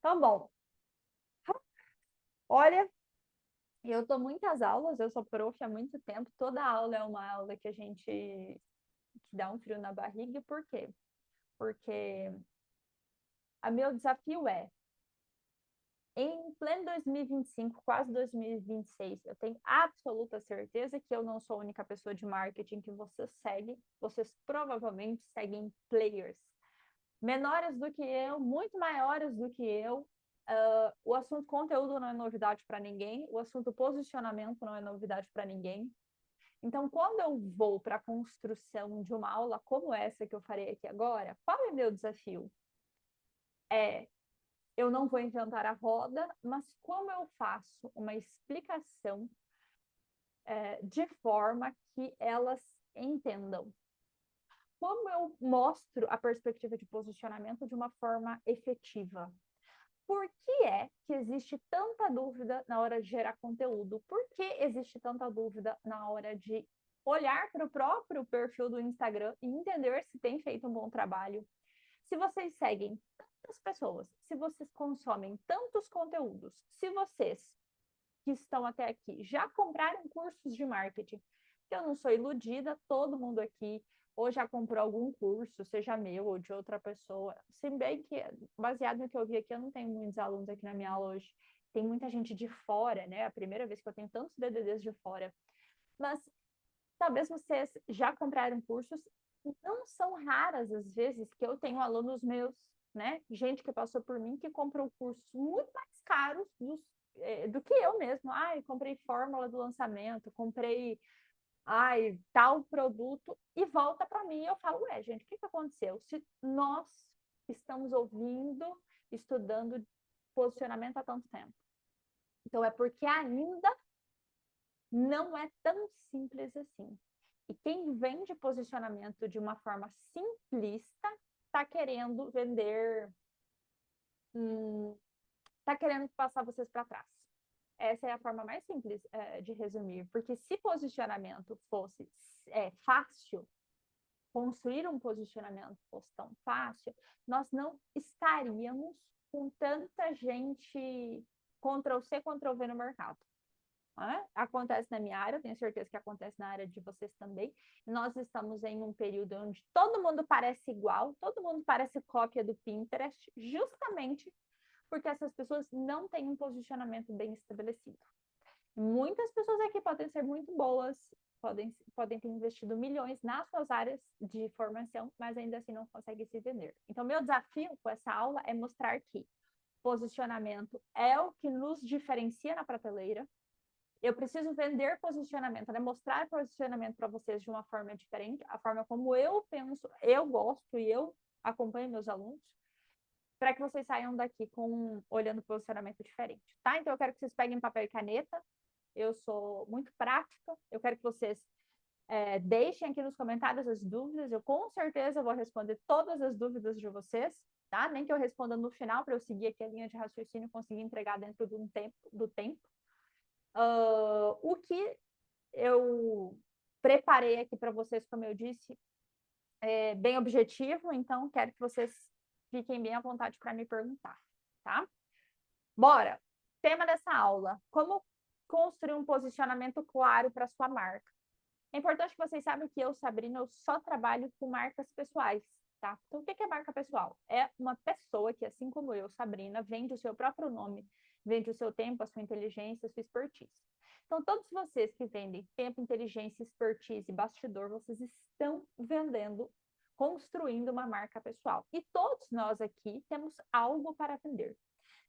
Tá bom. Olha, eu dou muitas aulas, eu sou prof há muito tempo. Toda aula é uma aula que a gente que dá um frio na barriga. Por quê? Porque o meu desafio é, em pleno 2025, quase 2026, eu tenho absoluta certeza que eu não sou a única pessoa de marketing que vocês seguem. Vocês provavelmente seguem players menores do que eu, muito maiores do que eu. O assunto conteúdo não é novidade para ninguém, o assunto posicionamento não é novidade para ninguém. Então, quando eu vou para a construção de uma aula como essa que eu farei aqui agora, qual é o meu desafio? Eu não vou inventar a roda, mas como eu faço uma explicação de forma que elas entendam? Como eu mostro a perspectiva de posicionamento de uma forma efetiva? Por que é que existe tanta dúvida na hora de gerar conteúdo? Por que existe tanta dúvida na hora de olhar para o próprio perfil do Instagram e entender se tem feito um bom trabalho? Se vocês seguem tantas pessoas, se vocês consomem tantos conteúdos, se vocês que estão até aqui já compraram cursos de marketing, que eu não sou iludida, todo mundo aqui ou já comprou algum curso, seja meu ou de outra pessoa. Se bem que, baseado no que eu vi aqui, eu não tenho muitos alunos aqui na minha aula hoje. Tem muita gente de fora, né? A primeira vez que eu tenho tantos DDDs de fora. Mas talvez vocês já compraram cursos. Não são raras as vezes que eu tenho alunos meus, né? Gente que passou por mim que comprou cursos muito mais caros do que eu mesmo. Ai, comprei fórmula do lançamento, comprei tal produto, e volta para mim e eu falo, gente, o que aconteceu? Se nós estamos ouvindo, estudando posicionamento há tanto tempo. Então, é porque ainda não é tão simples assim. E quem vende posicionamento de uma forma simplista está querendo vender, está querendo passar vocês para trás. Essa é a forma mais simples de resumir, porque se posicionamento fosse fácil, construir um posicionamento fosse tão fácil, nós não estaríamos com tanta gente Ctrl+C, Ctrl+V no mercado. Acontece na minha área, eu tenho certeza que acontece na área de vocês também. Nós estamos em um período onde todo mundo parece igual, todo mundo parece cópia do Pinterest, justamente porque essas pessoas não têm um posicionamento bem estabelecido. Muitas pessoas aqui podem ser muito boas, podem ter investido milhões nas suas áreas de formação, mas ainda assim não conseguem se vender. Então, meu desafio com essa aula é mostrar que posicionamento é o que nos diferencia na prateleira. Eu preciso vender posicionamento, né? Mostrar posicionamento para vocês de uma forma diferente, a forma como eu penso, eu gosto e eu acompanho meus alunos, para que vocês saiam daqui olhando posicionamento diferente, tá? Então, eu quero que vocês peguem papel e caneta. Eu sou muito prática. Eu quero que vocês deixem aqui nos comentários as dúvidas. Eu com certeza vou responder todas as dúvidas de vocês, tá? Nem que eu responda no final para eu seguir aqui a linha de raciocínio e conseguir entregar dentro do tempo. O que eu preparei aqui para vocês, como eu disse, é bem objetivo, então quero que vocês fiquem bem à vontade para me perguntar, tá? Bora! Tema dessa aula: como construir um posicionamento claro para sua marca. É importante que vocês saibam que eu, Sabrina, eu só trabalho com marcas pessoais, tá? Então, o que é marca pessoal? É uma pessoa que, assim como eu, Sabrina, vende o seu próprio nome, vende o seu tempo, a sua inteligência, a sua expertise. Então, todos vocês que vendem tempo, inteligência, expertise, bastidor, vocês estão vendendo, construindo uma marca pessoal. E todos nós aqui temos algo para vender.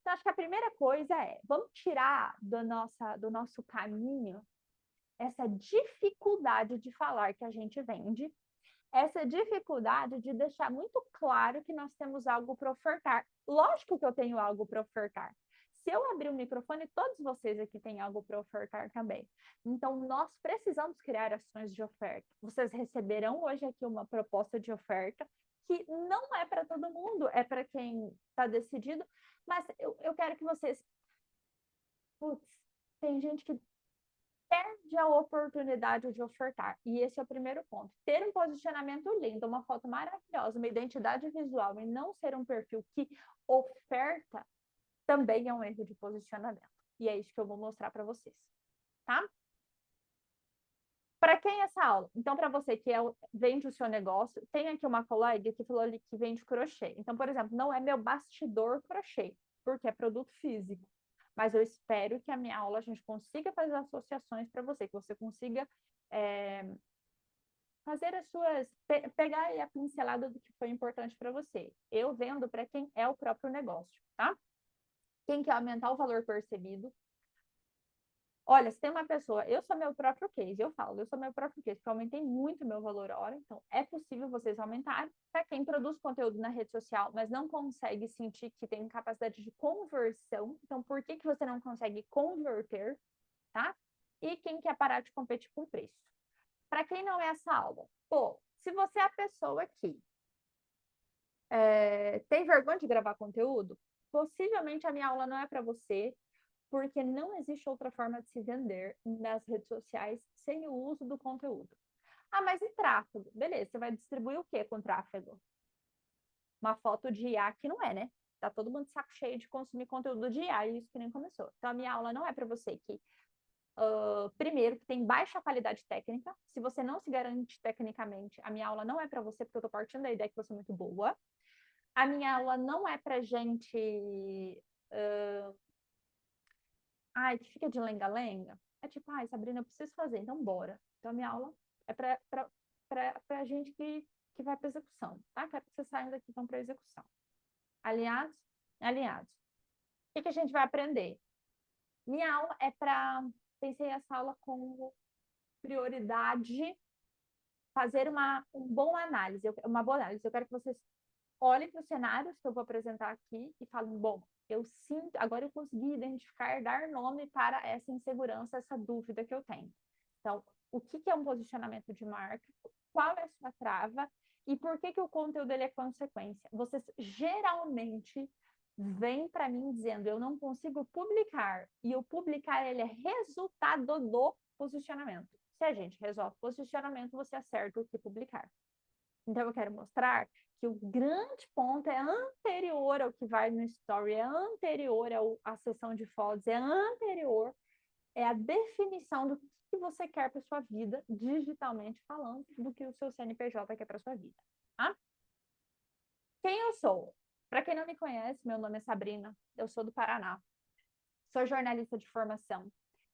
Então, acho que a primeira coisa vamos tirar do nosso caminho essa dificuldade de falar que a gente vende, essa dificuldade de deixar muito claro que nós temos algo para ofertar. Lógico que eu tenho algo para ofertar. Se eu abrir o microfone, todos vocês aqui têm algo para ofertar também. Então, nós precisamos criar ações de oferta. Vocês receberão hoje aqui uma proposta de oferta que não é para todo mundo, é para quem está decidido, mas eu quero que vocês... Putz, tem gente que perde a oportunidade de ofertar. E esse é o primeiro ponto. Ter um posicionamento lindo, uma foto maravilhosa, uma identidade visual e não ser um perfil que oferta, também é um erro de posicionamento. E é isso que eu vou mostrar para vocês, tá? Para quem é essa aula? Então, para você que vende o seu negócio, tem aqui uma colega que falou ali que vende crochê. Então, por exemplo, não é meu bastidor crochê, porque é produto físico. Mas eu espero que a minha aula a gente consiga fazer associações para você, que você consiga fazer as suas, pegar aí a pincelada do que foi importante para você. Eu vendo para quem é o próprio negócio, tá? Quem quer aumentar o valor percebido. Olha, se tem uma pessoa, eu sou meu próprio case, eu falo, eu sou meu próprio case, porque eu aumentei muito meu valor hora, então é possível vocês aumentarem. Para quem produz conteúdo na rede social, mas não consegue sentir que tem capacidade de conversão, então por que que você não consegue converter, tá? E quem quer parar de competir com preço. Para quem não é essa aula, pô, se você é a pessoa que tem vergonha de gravar conteúdo, possivelmente a minha aula não é para você, porque não existe outra forma de se vender nas redes sociais sem o uso do conteúdo. Ah, mas e tráfego? Beleza, você vai distribuir o que com tráfego? Uma foto de IA que não é, né? Tá todo mundo de saco cheio de consumir conteúdo de IA e isso que nem começou. Então, a minha aula não é para você que, primeiro, que tem baixa qualidade técnica. Se você não se garante tecnicamente, a minha aula não é para você, porque eu tô partindo da ideia que você é muito boa. A minha aula não é para gente que fica de lenga-lenga. É tipo, Sabrina, eu preciso fazer, então bora. Então, a minha aula é para gente que vai para execução, tá? Quero que vocês saiam daqui e vão para execução. Alinhados? Alinhados. O que a gente vai aprender? Minha aula é para... Pensei essa aula como prioridade, fazer uma boa análise. Uma boa análise. Eu quero que vocês olhem para os cenários que eu vou apresentar aqui e falem, bom, eu sinto, agora eu consegui identificar, dar nome para essa insegurança, essa dúvida que eu tenho. Então, o que é um posicionamento de marca? Qual é a sua trava? E por que o conteúdo ele é consequência? Vocês geralmente vêm para mim dizendo, eu não consigo publicar. E o publicar, ele é resultado do posicionamento. Se a gente resolve posicionamento, você acerta o que publicar. Então, eu quero mostrar que o grande ponto é anterior ao que vai no story, é anterior à sessão de fotos, é anterior, é a definição do que você quer para sua vida, digitalmente falando, do que o seu CNPJ quer para sua vida. Tá? Quem eu sou? Para quem não me conhece, meu nome é Sabrina, eu sou do Paraná, sou jornalista de formação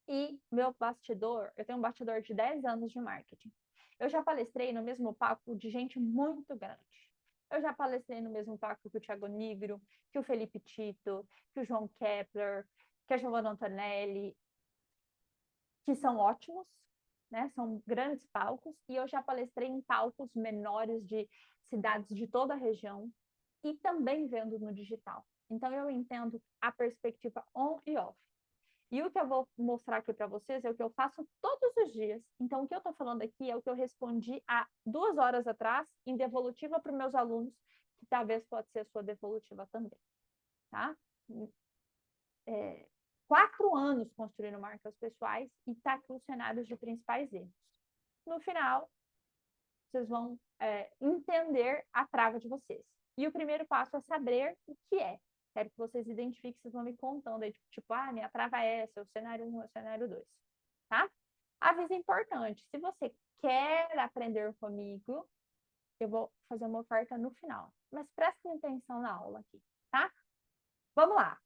e meu bastidor, eu tenho um bastidor de 10 anos de marketing. Eu já palestrei no mesmo palco de gente muito grande. Eu já palestrei no mesmo palco que o Thiago Nigro, que o Felipe Tito, que o João Kepler, que a Giovanna Antonelli, que são ótimos, né? São grandes palcos. E eu já palestrei em palcos menores de cidades de toda a região e também vendo no digital. Então, eu entendo a perspectiva on e off. E o que eu vou mostrar aqui para vocês é o que eu faço todos os dias. Então, o que eu estou falando aqui é o que eu respondi há 2 horas atrás em devolutiva para os meus alunos, que talvez pode ser a sua devolutiva também. Tá? 4 anos construindo marcas pessoais e está aqui os cenários de principais erros. No final, vocês vão entender a trava de vocês. E o primeiro passo é saber o que é. Quero que vocês identifiquem, vocês vão me contando aí, tipo, minha trava é essa, é o cenário 1, é o cenário 2, tá? Aviso importante, se você quer aprender comigo, eu vou fazer uma oferta no final, mas prestem atenção na aula aqui, tá? Vamos lá.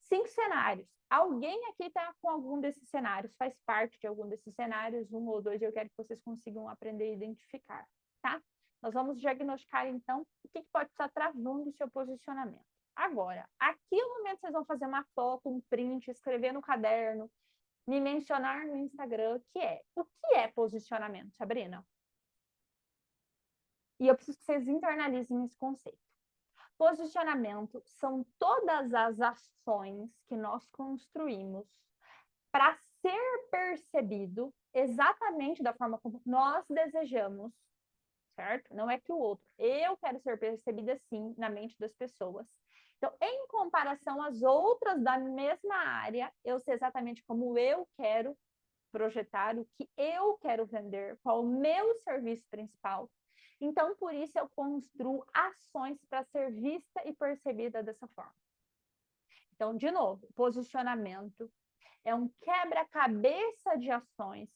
5 cenários. Alguém aqui está com algum desses cenários, faz parte de algum desses cenários, 1 ou 2, eu quero que vocês consigam aprender a identificar, tá? Nós vamos diagnosticar, então, o que pode estar travando o seu posicionamento. Agora, aqui no momento vocês vão fazer uma foto, um print, escrever no caderno, me mencionar no Instagram, que é, o que é posicionamento, Sabrina? E eu preciso que vocês internalizem esse conceito. Posicionamento são todas as ações que nós construímos para ser percebido exatamente da forma como nós desejamos, certo? Não é que o outro. Eu quero ser percebida assim na mente das pessoas. Então, em comparação às outras da mesma área, eu sei exatamente como eu quero projetar, o que eu quero vender, qual o meu serviço principal. Então, por isso, eu construo ações para ser vista e percebida dessa forma. Então, de novo, posicionamento é um quebra-cabeça de ações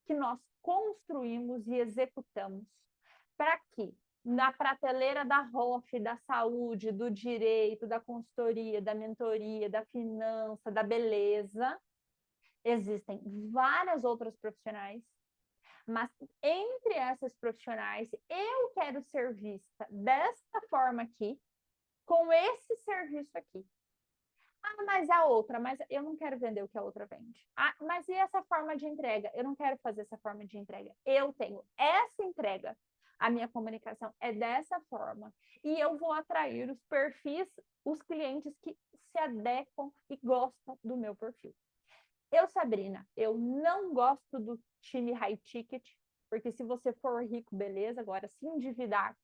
que nós construímos e executamos para que na prateleira da ROF, da saúde, do direito, da consultoria, da mentoria, da finança, da beleza, existem várias outras profissionais, mas entre essas profissionais, eu quero ser vista desta forma aqui, com esse serviço aqui. Ah, mas a outra, mas eu não quero vender o que a outra vende. Ah, mas e essa forma de entrega? Eu não quero fazer essa forma de entrega. Eu tenho essa entrega. A minha comunicação é dessa forma. E eu vou atrair os perfis, os clientes que se adequam e gostam do meu perfil. Eu, Sabrina, eu não gosto do time high ticket, porque se você for rico, beleza. Agora, se endividar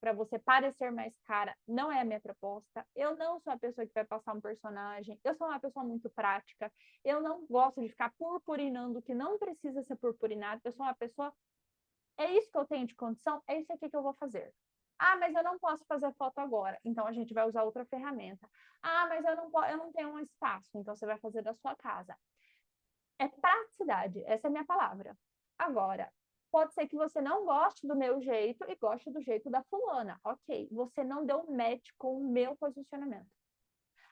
para você parecer mais cara, não é a minha proposta. Eu não sou a pessoa que vai passar um personagem. Eu sou uma pessoa muito prática. Eu não gosto de ficar purpurinando o que não precisa ser purpurinado. Eu sou uma pessoa... É isso que eu tenho de condição? É isso aqui que eu vou fazer. Ah, mas eu não posso fazer foto agora. Então, a gente vai usar outra ferramenta. Ah, mas eu não tenho um espaço. Então, você vai fazer da sua casa. É praticidade. Essa é a minha palavra. Agora, pode ser que você não goste do meu jeito e goste do jeito da fulana. Ok, você não deu match com o meu posicionamento.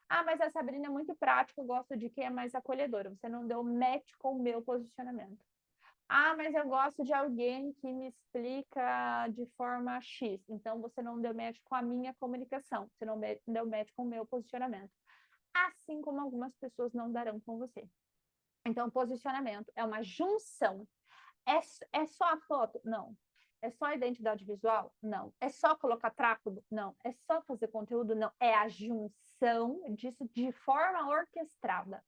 Ah, mas a Sabrina é muito prática, eu gosto de quem é mais acolhedora. Você não deu match com o meu posicionamento. Ah, mas eu gosto de alguém que me explica de forma X. Então, você não deu match com a minha comunicação. Você não deu match com o meu posicionamento. Assim como algumas pessoas não darão com você. Então, posicionamento é uma junção. É só a foto? Não. É só a identidade visual? Não. É só colocar tráfego? Não. É só fazer conteúdo? Não. É a junção disso de forma orquestrada.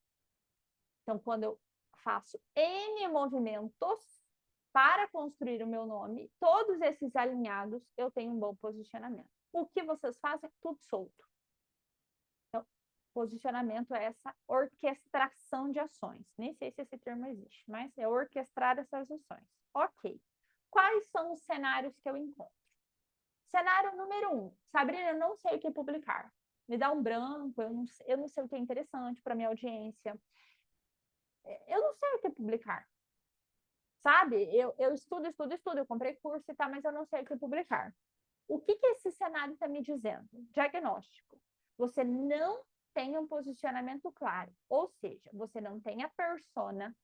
Então, quando eu faço N movimentos para construir o meu nome, todos esses alinhados, eu tenho um bom posicionamento. O que vocês fazem? Tudo solto. Então, posicionamento é essa orquestração de ações. Nem sei se esse termo existe, mas é orquestrar essas ações. Ok. Quais são os cenários que eu encontro? Cenário número 1. Sabrina, eu não sei o que publicar. Me dá um branco, eu não sei o que é interessante para minha audiência. Eu não sei o que publicar. Sabe? Eu estudo, eu comprei curso e tal, mas eu não sei o que publicar. O que esse cenário está me dizendo? Diagnóstico. Você não tem um posicionamento claro, ou seja, você não tem a persona.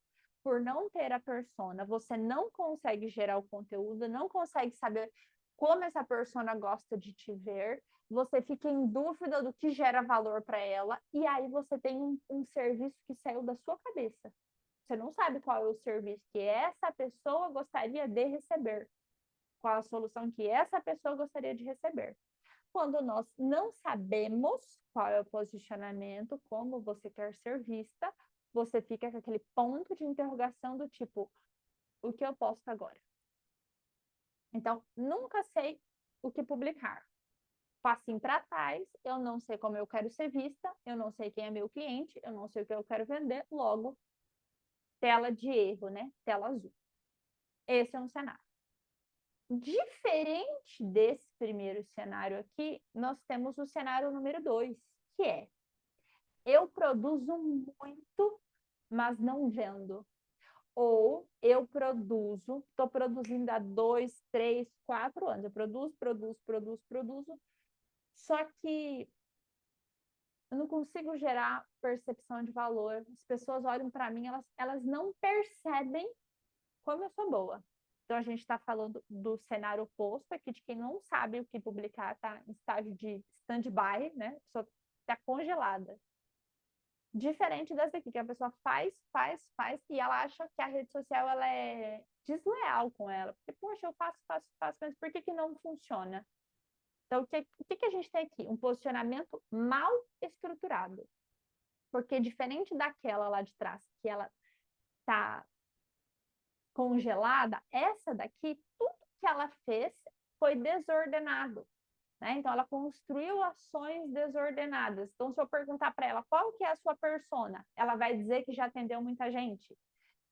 Por não ter a persona, você não consegue gerar o conteúdo, não consegue saber como essa persona gosta de te ver, você fica em dúvida do que gera valor para ela, e aí você tem um serviço que saiu da sua cabeça. Você não sabe qual é o serviço que essa pessoa gostaria de receber, qual a solução que essa pessoa gostaria de receber. Quando nós não sabemos qual é o posicionamento, como você quer ser vista, você fica com aquele ponto de interrogação do tipo, o que eu posto agora? Então, nunca sei o que publicar. Passinho para trás, eu não sei como eu quero ser vista, eu não sei quem é meu cliente, eu não sei o que eu quero vender, logo, tela de erro, né? Tela azul. Esse é um cenário. Diferente desse primeiro cenário aqui, nós temos o cenário número 2, que é: eu produzo muito, mas não vendo. Ou eu produzo, estou produzindo há 2, 3, 4 anos. Eu produzo, só que eu não consigo gerar percepção de valor. As pessoas olham para mim, elas não percebem como eu sou boa. Então, a gente está falando do cenário oposto aqui, de quem não sabe o que publicar, está em estágio de stand-by, né? A pessoa está congelada. Diferente dessa aqui, que a pessoa faz, e ela acha que a rede social ela é desleal com ela. Porque, poxa, eu faço, mas por que não funciona? Então, o que a gente tem aqui? Um posicionamento mal estruturado. Porque diferente daquela lá de trás, que ela está congelada, essa daqui, tudo que ela fez foi desordenado. Né? Então, ela construiu ações desordenadas. Então, se eu perguntar para ela qual que é a sua persona, ela vai dizer que já atendeu muita gente.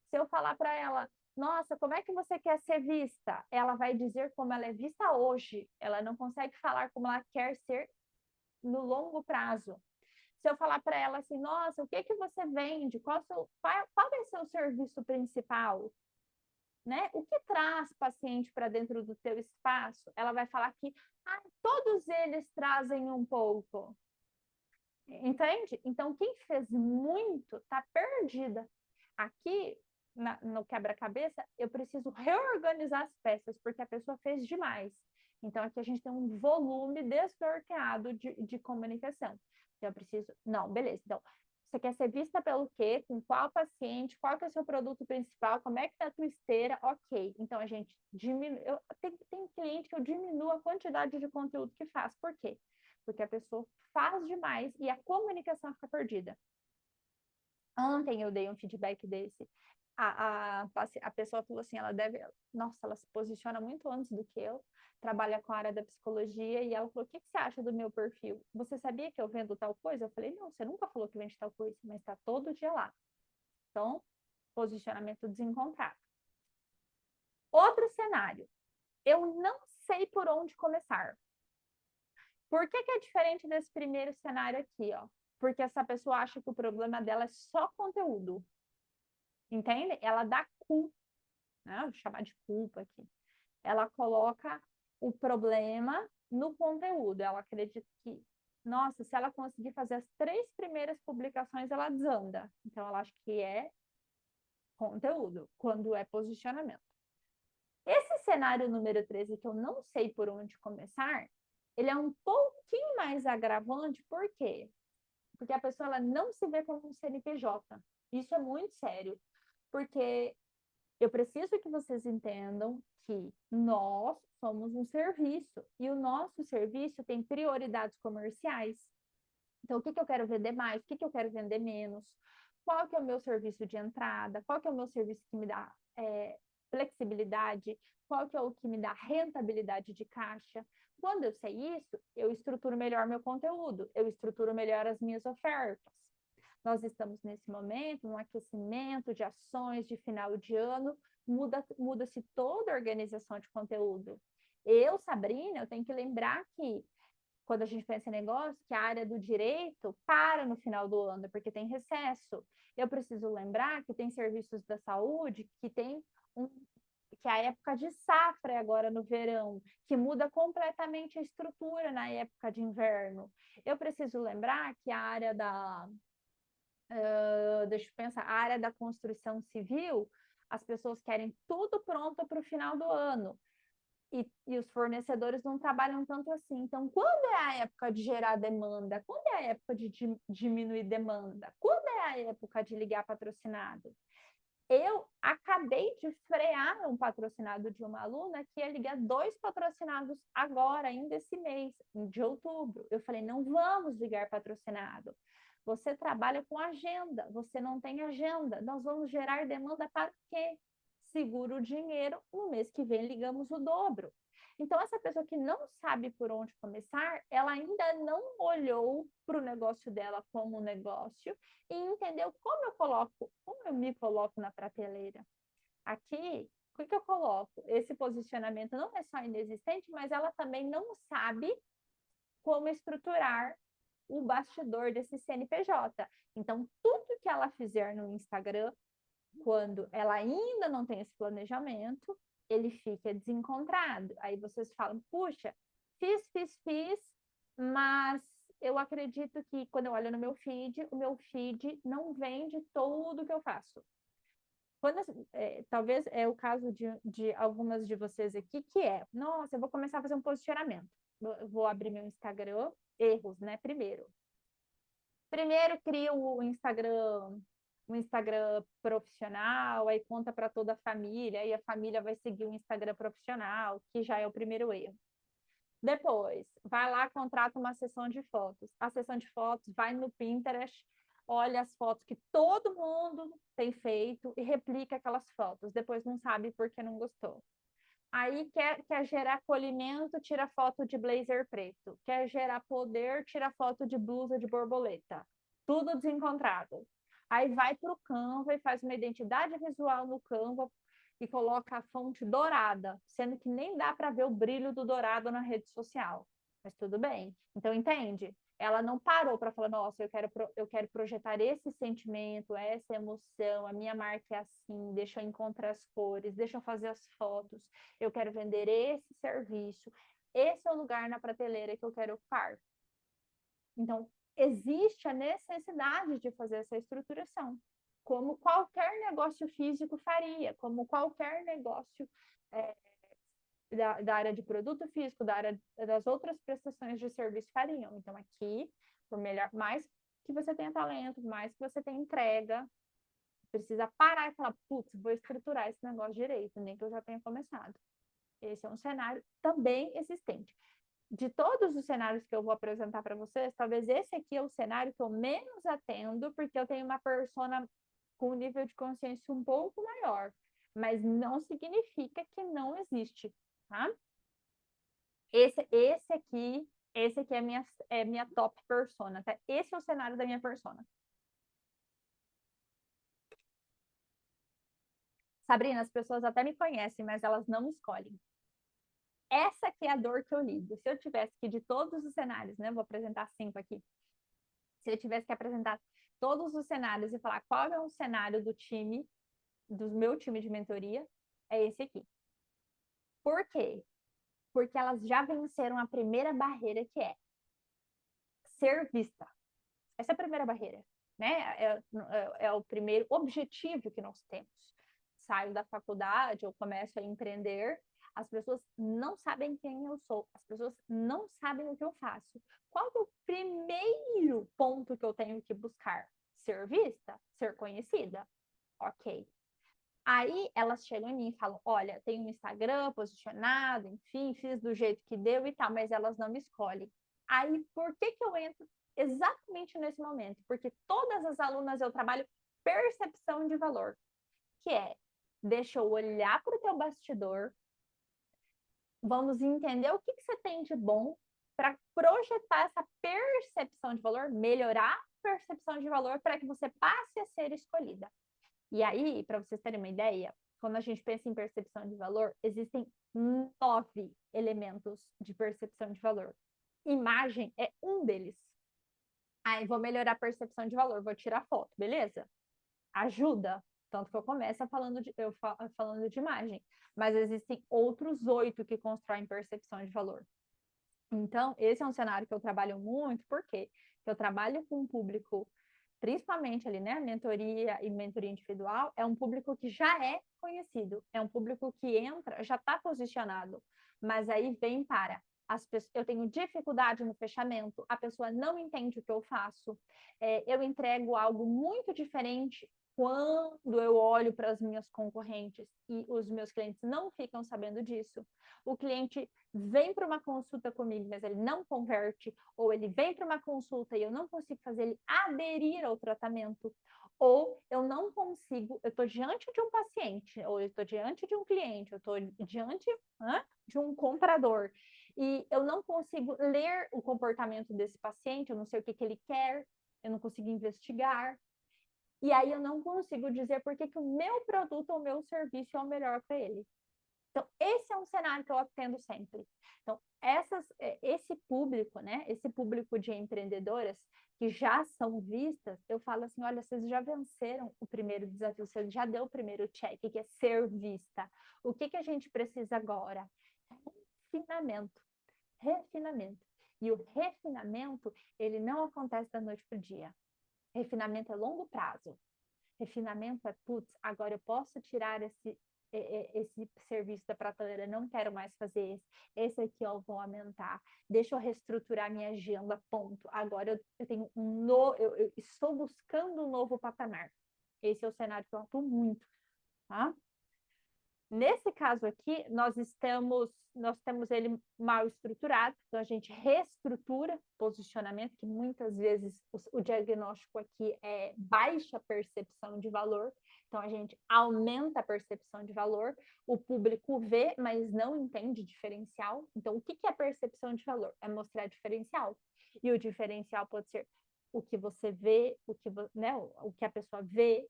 Se eu falar para ela, nossa, como é que você quer ser vista? Ela vai dizer como ela é vista hoje. Ela não consegue falar como ela quer ser no longo prazo. Se eu falar para ela assim, nossa, o que que você vende? Qual vai ser o serviço principal? Né? O que traz paciente para dentro do teu espaço? Ela vai falar que todos eles trazem um pouco. Entende? Então, quem fez muito está perdida. Aqui, no quebra-cabeça, eu preciso reorganizar as peças, porque a pessoa fez demais. Então, aqui a gente tem um volume desnorteado de comunicação. Então, eu preciso... Não, beleza. Então, você quer ser vista pelo quê? Com qual paciente? Qual que é o seu produto principal? Como é que está a tua esteira? Ok. Então, a gente diminui... Tem cliente que eu diminuo a quantidade de conteúdo que faz. Por quê? Porque a pessoa faz demais e a comunicação fica perdida. Ontem eu dei um feedback desse. A pessoa falou assim, ela se posiciona muito antes do que eu, trabalha com a área da psicologia, e ela falou, o que você acha do meu perfil? Você sabia que eu vendo tal coisa? Eu falei, não, você nunca falou que vende tal coisa, mas está todo dia lá. Então, posicionamento desencontrado. Outro cenário, eu não sei por onde começar. Por que é diferente desse primeiro cenário aqui, ó? Porque essa pessoa acha que o problema dela é só conteúdo. Entende? Ela dá culpa, né? Vou chamar de culpa aqui. Ela coloca o problema no conteúdo. Ela acredita que, nossa, se ela conseguir fazer as 3 primeiras publicações, ela desanda. Então, ela acha que é conteúdo, quando é posicionamento. Esse cenário número 13, que eu não sei por onde começar, ele é um pouquinho mais agravante, por quê? Porque a pessoa ela não se vê como um CNPJ. Isso é muito sério, porque eu preciso que vocês entendam que nós somos um serviço e o nosso serviço tem prioridades comerciais. Então, o que eu quero vender mais? O que eu quero vender menos? Qual que é o meu serviço de entrada? Qual que é o meu serviço que me dá flexibilidade? Qual que é o que me dá rentabilidade de caixa? Quando eu sei isso, eu estruturo melhor meu conteúdo, eu estruturo melhor as minhas ofertas. Nós estamos nesse momento, um aquecimento de ações de final de ano, muda-se toda a organização de conteúdo. Eu, Sabrina, eu tenho que lembrar que quando a gente pensa em negócio, que a área do direito para no final do ano, porque tem recesso. Eu preciso lembrar que tem serviços da saúde que tem que a época de safra é agora no verão, que muda completamente a estrutura na época de inverno. Eu preciso lembrar que a área deixa eu pensar, a área da construção civil, as pessoas querem tudo pronto para o final do ano. E os fornecedores não trabalham tanto assim. Então, quando é a época de gerar demanda? Quando é a época de diminuir demanda? Quando é a época de ligar patrocinado? Eu acabei de frear um patrocinado de uma aluna que ia ligar 2 patrocinados agora, ainda esse mês, de outubro. Eu falei, não vamos ligar patrocinado. Você trabalha com agenda, você não tem agenda. Nós vamos gerar demanda para quê? Segura o dinheiro, no mês que vem ligamos o dobro. Então, essa pessoa que não sabe por onde começar, ela ainda não olhou para o negócio dela como um negócio e entendeu como eu me coloco na prateleira. Aqui, o que eu coloco? Esse posicionamento não é só inexistente, mas ela também não sabe como estruturar o bastidor desse CNPJ. Então, tudo que ela fizer no Instagram, quando ela ainda não tem esse planejamento, ele fica desencontrado. Aí vocês falam, puxa, fiz, mas eu acredito que quando eu olho no meu feed, o meu feed não vende tudo que eu faço. Talvez é o caso de algumas de vocês aqui, que é, nossa, eu vou começar a fazer um posicionamento. Eu vou abrir meu Instagram, erros, né? Primeiro crio o Instagram, um Instagram profissional, aí conta para toda a família, aí a família vai seguir o Instagram profissional, que já é o primeiro erro. Depois, vai lá, contrata uma sessão de fotos. A sessão de fotos vai no Pinterest, olha as fotos que todo mundo tem feito e replica aquelas fotos. Depois não sabe por que não gostou. Aí quer gerar acolhimento, tira foto de blazer preto. Quer gerar poder, tira foto de blusa de borboleta. Tudo desencontrado. Aí vai para o Canva e faz uma identidade visual no Canva e coloca a fonte dourada, sendo que nem dá para ver o brilho do dourado na rede social. Mas tudo bem. Então, entende? ela não parou para falar, nossa, eu quero projetar esse sentimento, essa emoção, a minha marca é assim, deixa eu encontrar as cores, deixa eu fazer as fotos, eu quero vender esse serviço, esse é o lugar na prateleira que eu quero ocupar. Então, existe a necessidade de fazer essa estruturação, como qualquer negócio físico faria, como qualquer negócio da área de produto físico, da área das outras prestações de serviço fariam. Então, aqui, por melhor, mais que você tenha talento, mais que você tenha entrega, precisa parar e falar, putz, vou estruturar esse negócio direito, nem que eu já tenha começado. Esse é um cenário também existente. De todos os cenários que eu vou apresentar para vocês, talvez esse aqui é o cenário que eu menos atendo, porque eu tenho uma persona com um nível de consciência um pouco maior, mas não significa que não existe, tá? Esse aqui é minha top persona, tá? Esse é o cenário da minha persona. Sabrina, as pessoas até me conhecem, mas elas não me escolhem. Essa aqui é a dor que eu lido. Se eu tivesse que, de todos os cenários, né? Vou apresentar 5 aqui. Se eu tivesse que apresentar todos os cenários e falar qual é o cenário do time, do meu time de mentoria, é esse aqui. Por quê? Porque elas já venceram a primeira barreira, que é ser vista. Essa é a primeira barreira, né? É o primeiro objetivo que nós temos. Saio da faculdade, eu começo a empreender, as pessoas não sabem quem eu sou, as pessoas não sabem o que eu faço. Qual é o primeiro ponto que eu tenho que buscar? Ser vista, ser conhecida. Ok. Aí elas chegam em mim e falam, olha, tenho um Instagram posicionado, enfim, fiz do jeito que deu e tal, mas elas não me escolhem. Aí, por que eu entro exatamente nesse momento? Porque todas as alunas eu trabalho percepção de valor, que é, deixa eu olhar para o teu bastidor, vamos entender o que você tem de bom para projetar essa percepção de valor, melhorar a percepção de valor para que você passe a ser escolhida. E aí, para vocês terem uma ideia, quando a gente pensa em percepção de valor, existem 9 elementos de percepção de valor. Imagem é um deles. Aí, vou melhorar a percepção de valor, vou tirar foto, beleza? Ajuda. Tanto que eu começo falando de imagem. Mas existem outros 8 que constroem percepção de valor. Então, esse é um cenário que eu trabalho muito, por quê? Porque eu trabalho com um público, principalmente ali, né, mentoria e mentoria individual, é um público que já é conhecido, é um público que entra, já está posicionado, mas aí vem para as pessoas, eu tenho dificuldade no fechamento, a pessoa não entende o que eu faço, eu entrego algo muito diferente quando eu olho para as minhas concorrentes e os meus clientes não ficam sabendo disso. O cliente vem para uma consulta comigo, mas ele não converte, ou ele vem para uma consulta e eu não consigo fazer ele aderir ao tratamento, ou eu não consigo, eu estou diante de um paciente, ou eu estou diante de um cliente, eu estou diante de um comprador, e eu não consigo ler o comportamento desse paciente, eu não sei o que ele quer, eu não consigo investigar, e aí eu não consigo dizer por que o meu produto ou o meu serviço é o melhor para ele. Então, esse é um cenário que eu atendo sempre. Então, esse público, né? Esse público de empreendedoras que já são vistas, eu falo assim, olha, vocês já venceram o primeiro desafio, você já deu o primeiro check, que é ser vista. O que a gente precisa agora? Refinamento. Refinamento. E o refinamento, ele não acontece da noite para o dia. Refinamento é longo prazo. Refinamento é, putz, agora eu posso tirar esse serviço da prateleira, não quero mais fazer esse aqui eu vou aumentar, deixa eu reestruturar minha agenda, ponto. Agora eu tenho eu estou buscando um novo patamar. Esse é o cenário que eu atuo muito, tá? Nesse caso aqui, nós temos ele mal estruturado, então a gente reestrutura posicionamento, que muitas vezes o diagnóstico aqui é baixa percepção de valor, então a gente aumenta a percepção de valor, o público vê, mas não entende diferencial. Então, o que é percepção de valor? É mostrar diferencial. E o diferencial pode ser o que você vê, né, o que a pessoa vê,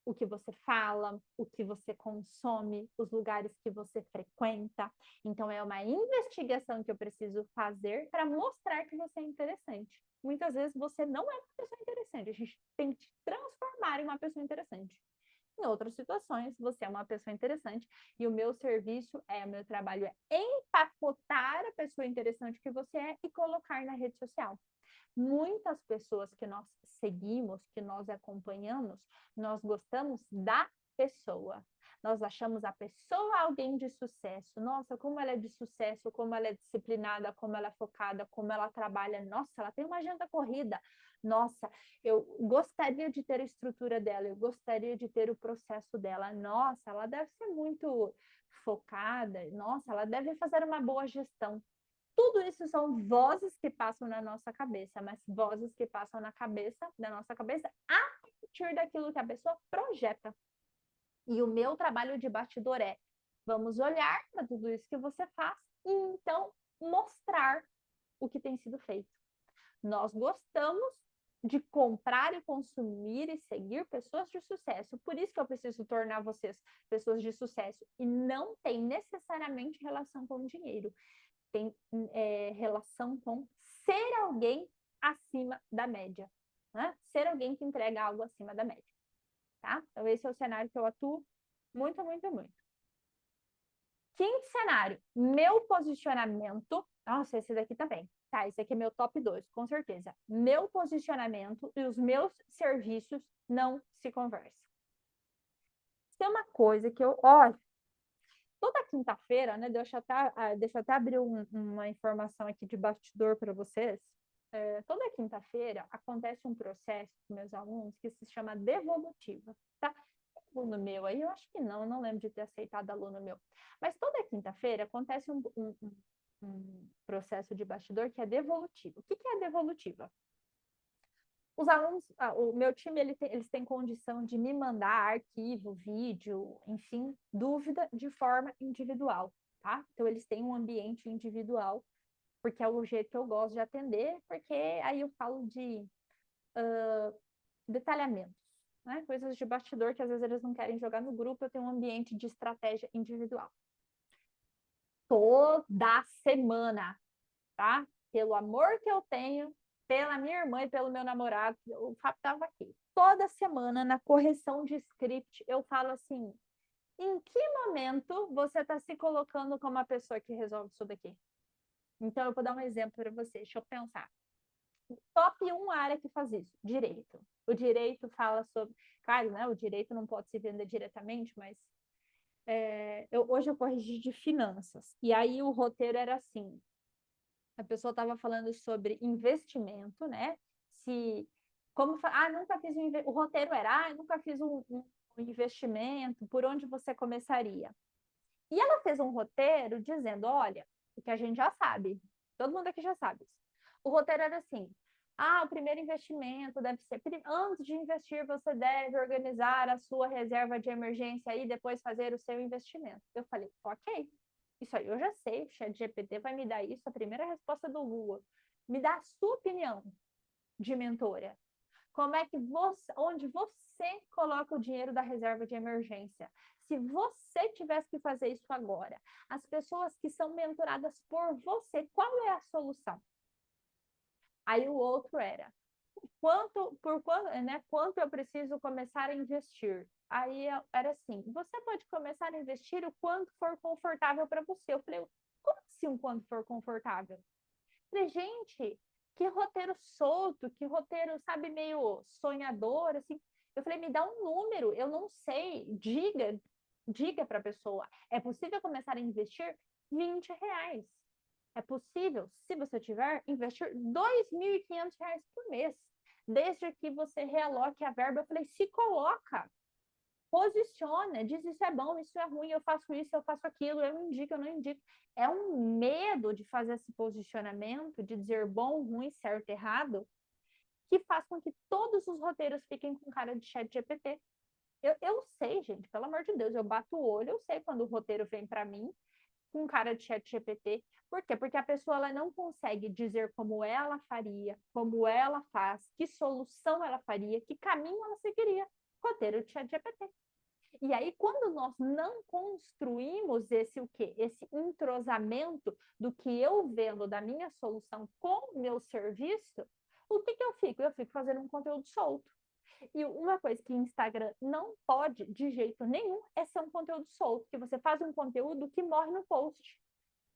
o que você fala, o que você consome, os lugares que você frequenta. Então, é uma investigação que eu preciso fazer para mostrar que você é interessante. Muitas vezes você não é uma pessoa interessante, a gente tem que te transformar em uma pessoa interessante. Em outras situações, você é uma pessoa interessante e o meu serviço o meu trabalho é empacotar a pessoa interessante que você é e colocar na rede social. Muitas pessoas que nós seguimos, que nós acompanhamos, nós gostamos da pessoa. Nós achamos a pessoa alguém de sucesso. Nossa, como ela é de sucesso, como ela é disciplinada, como ela é focada, como ela trabalha. Nossa, ela tem uma agenda corrida. Nossa, eu gostaria de ter a estrutura dela, eu gostaria de ter o processo dela. Nossa, ela deve ser muito focada. Nossa, ela deve fazer uma boa gestão. Tudo isso são vozes que passam na nossa cabeça, mas vozes que passam da nossa cabeça a partir daquilo que a pessoa projeta. E o meu trabalho de bastidor é: vamos olhar para tudo isso que você faz e então mostrar o que tem sido feito. Nós gostamos de comprar e consumir e seguir pessoas de sucesso. Por isso que eu preciso tornar vocês pessoas de sucesso. E não tem necessariamente relação com o dinheiro. Tem relação com ser alguém acima da média, né? Ser alguém que entrega algo acima da média, tá? Então, esse é o cenário que eu atuo muito, muito, muito. Quinto cenário, meu posicionamento. Nossa, esse daqui também. Tá, esse aqui é meu top 2, com certeza. Meu posicionamento e os meus serviços não se conversam. Isso é uma coisa que eu, olha, toda quinta-feira, né? Deixa eu até abrir uma informação aqui de bastidor para vocês. Toda quinta-feira acontece um processo com meus alunos que se chama devolutiva, tá? Aluno meu aí, eu acho que não, eu não lembro de ter aceitado aluno meu. Mas toda quinta-feira acontece um processo de bastidor que é devolutivo. O que é a devolutiva? Os alunos, o meu time, eles têm condição de me mandar arquivo, vídeo, enfim, dúvida de forma individual, tá? Então, eles têm um ambiente individual, porque é o jeito que eu gosto de atender, porque aí eu falo de detalhamentos, né? Coisas de bastidor que às vezes eles não querem jogar no grupo, eu tenho um ambiente de estratégia individual. Toda semana, tá? Pelo amor que eu tenho, pela minha irmã e pelo meu namorado, o Fábio estava aqui. Toda semana, na correção de script, eu falo assim: em que momento você está se colocando como a pessoa que resolve isso daqui? Então, eu vou dar um exemplo para você, deixa eu pensar. Top 1 área que faz isso, direito. O direito fala sobre. Claro, né? O direito não pode se vender diretamente, mas hoje eu corrigi de finanças. E aí o roteiro era assim: a pessoa estava falando sobre investimento, né? Se como nunca fiz o roteiro era nunca fiz um investimento, por onde você começaria? E ela fez um roteiro dizendo, olha, o que a gente já sabe, todo mundo aqui já sabe isso. O roteiro era assim: o primeiro investimento deve ser, antes de investir, você deve organizar a sua reserva de emergência e depois fazer o seu investimento. Eu falei, ok, isso aí eu já sei, o ChatGPT vai me dar isso, a primeira resposta do Google. Me dá a sua opinião de mentora. Como é que onde você coloca o dinheiro da reserva de emergência? Se você tivesse que fazer isso agora, as pessoas que são mentoradas por você, qual é a solução? Aí o outro era, quanto eu preciso começar a investir? Aí era assim, você pode começar a investir o quanto for confortável para você. Eu falei, como assim o quanto for confortável? Eu falei, gente, que roteiro solto, que roteiro, sabe, meio sonhador, assim. Eu falei, me dá um número, eu não sei, diga para a pessoa, é possível começar a investir R$ 20. É possível, se você tiver, investir R$ 2.500 por mês, desde que você realoque a verba. Eu falei, se coloca, posiciona, diz isso é bom, isso é ruim, eu faço isso, eu faço aquilo, eu indico, eu não indico. É um medo de fazer esse posicionamento, de dizer bom, ruim, certo, errado, que faz com que todos os roteiros fiquem com cara de ChatGPT. Eu sei, gente, pelo amor de Deus, eu bato o olho, eu sei quando o roteiro vem para mim com cara de ChatGPT. Por quê? Porque a pessoa ela não consegue dizer como ela faria, como ela faz, que solução ela faria, que caminho ela seguiria. Roteiro de ChatGPT. E aí, quando nós não construímos esse o quê? Esse entrosamento do que eu vendo da minha solução com o meu serviço, o que eu fico? Eu fico fazendo um conteúdo solto. E uma coisa que Instagram não pode, de jeito nenhum, é ser um conteúdo solto, que você faz um conteúdo que morre no post.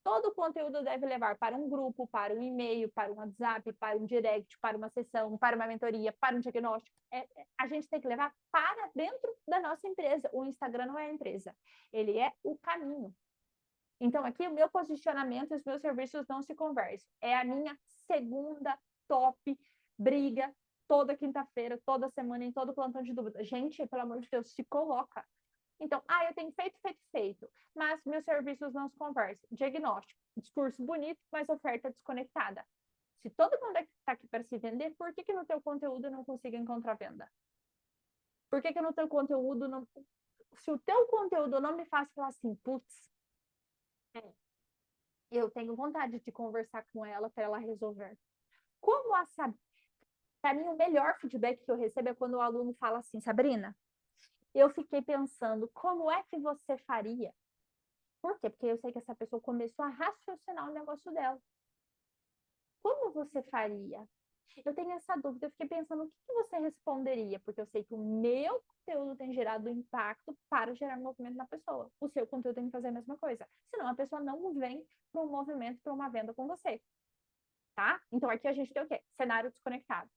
Todo o conteúdo deve levar para um grupo, para um e-mail, para um WhatsApp, para um direct, para uma sessão, para uma mentoria, para um diagnóstico. A gente tem que levar para dentro da nossa empresa. O Instagram não é a empresa, ele é o caminho. Então, aqui o meu posicionamento e os meus serviços não se conversam. É a minha segunda top briga toda quinta-feira, toda semana, em todo plantão de dúvida. Gente, pelo amor de Deus, se coloca. Então, eu tenho feito, mas meus serviços não se conversam. Diagnóstico, discurso bonito, mas oferta desconectada. Se todo mundo está aqui para se vender, por que no teu conteúdo eu não consigo encontrar venda? Por que no teu conteúdo não... Se o teu conteúdo não me faz falar assim, putz, eu tenho vontade de conversar com ela para ela resolver. Como a saber? Para mim, o melhor feedback que eu recebo é quando o aluno fala assim, Sabrina, eu fiquei pensando, como é que você faria? Por quê? Porque eu sei que essa pessoa começou a raciocinar o negócio dela. Como você faria? Eu tenho essa dúvida, eu fiquei pensando o que você responderia, porque eu sei que o meu conteúdo tem gerado impacto para gerar movimento na pessoa. O seu conteúdo tem que fazer a mesma coisa. Senão a pessoa não vem para um movimento, para uma venda com você. Tá? Então aqui a gente tem o quê? Cenário desconectado.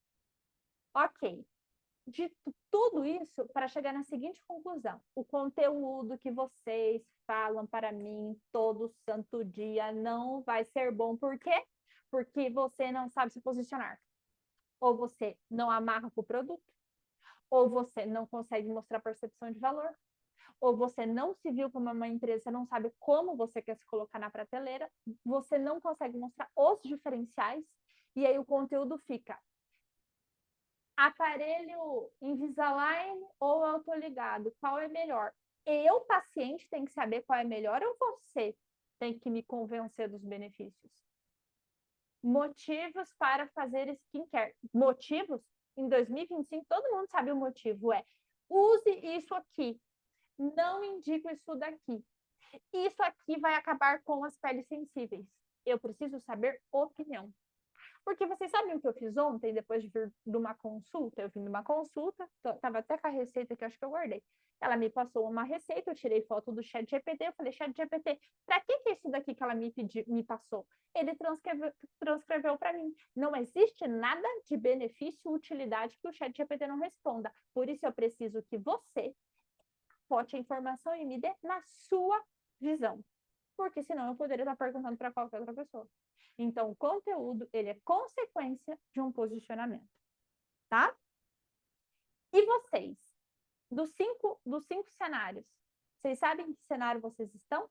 Ok. De tudo isso para chegar na seguinte conclusão: o conteúdo que vocês falam para mim todo santo dia não vai ser bom. Por quê? Porque você não sabe se posicionar. Ou você não amarra com o produto, ou você não consegue mostrar percepção de valor, ou você não se viu como uma empresa, não sabe como você quer se colocar na prateleira, você não consegue mostrar os diferenciais, e aí o conteúdo fica aparelho Invisalign ou autoligado, qual é melhor? Eu, paciente, tenho que saber qual é melhor ou você tem que me convencer dos benefícios? Motivos para fazer skincare. Motivos? Em 2025, todo mundo sabe o motivo. Use isso aqui. Não indico isso daqui. Isso aqui vai acabar com as peles sensíveis. Eu preciso saber opinião. Porque vocês sabem o que eu fiz ontem, depois de vir de uma consulta? Eu vim de uma consulta, estava até com a receita que eu acho que eu guardei. Ela me passou uma receita, eu tirei foto do ChatGPT, eu falei, ChatGPT, para que é isso daqui que ela me passou? Ele transcreveu para mim. Não existe nada de benefício, utilidade que o ChatGPT não responda. Por isso eu preciso que você bote a informação e me dê na sua visão. Porque senão eu poderia estar perguntando para qualquer outra pessoa. Então, o conteúdo, ele é consequência de um posicionamento, tá? E vocês, dos cinco cenários, vocês sabem em que cenário vocês estão?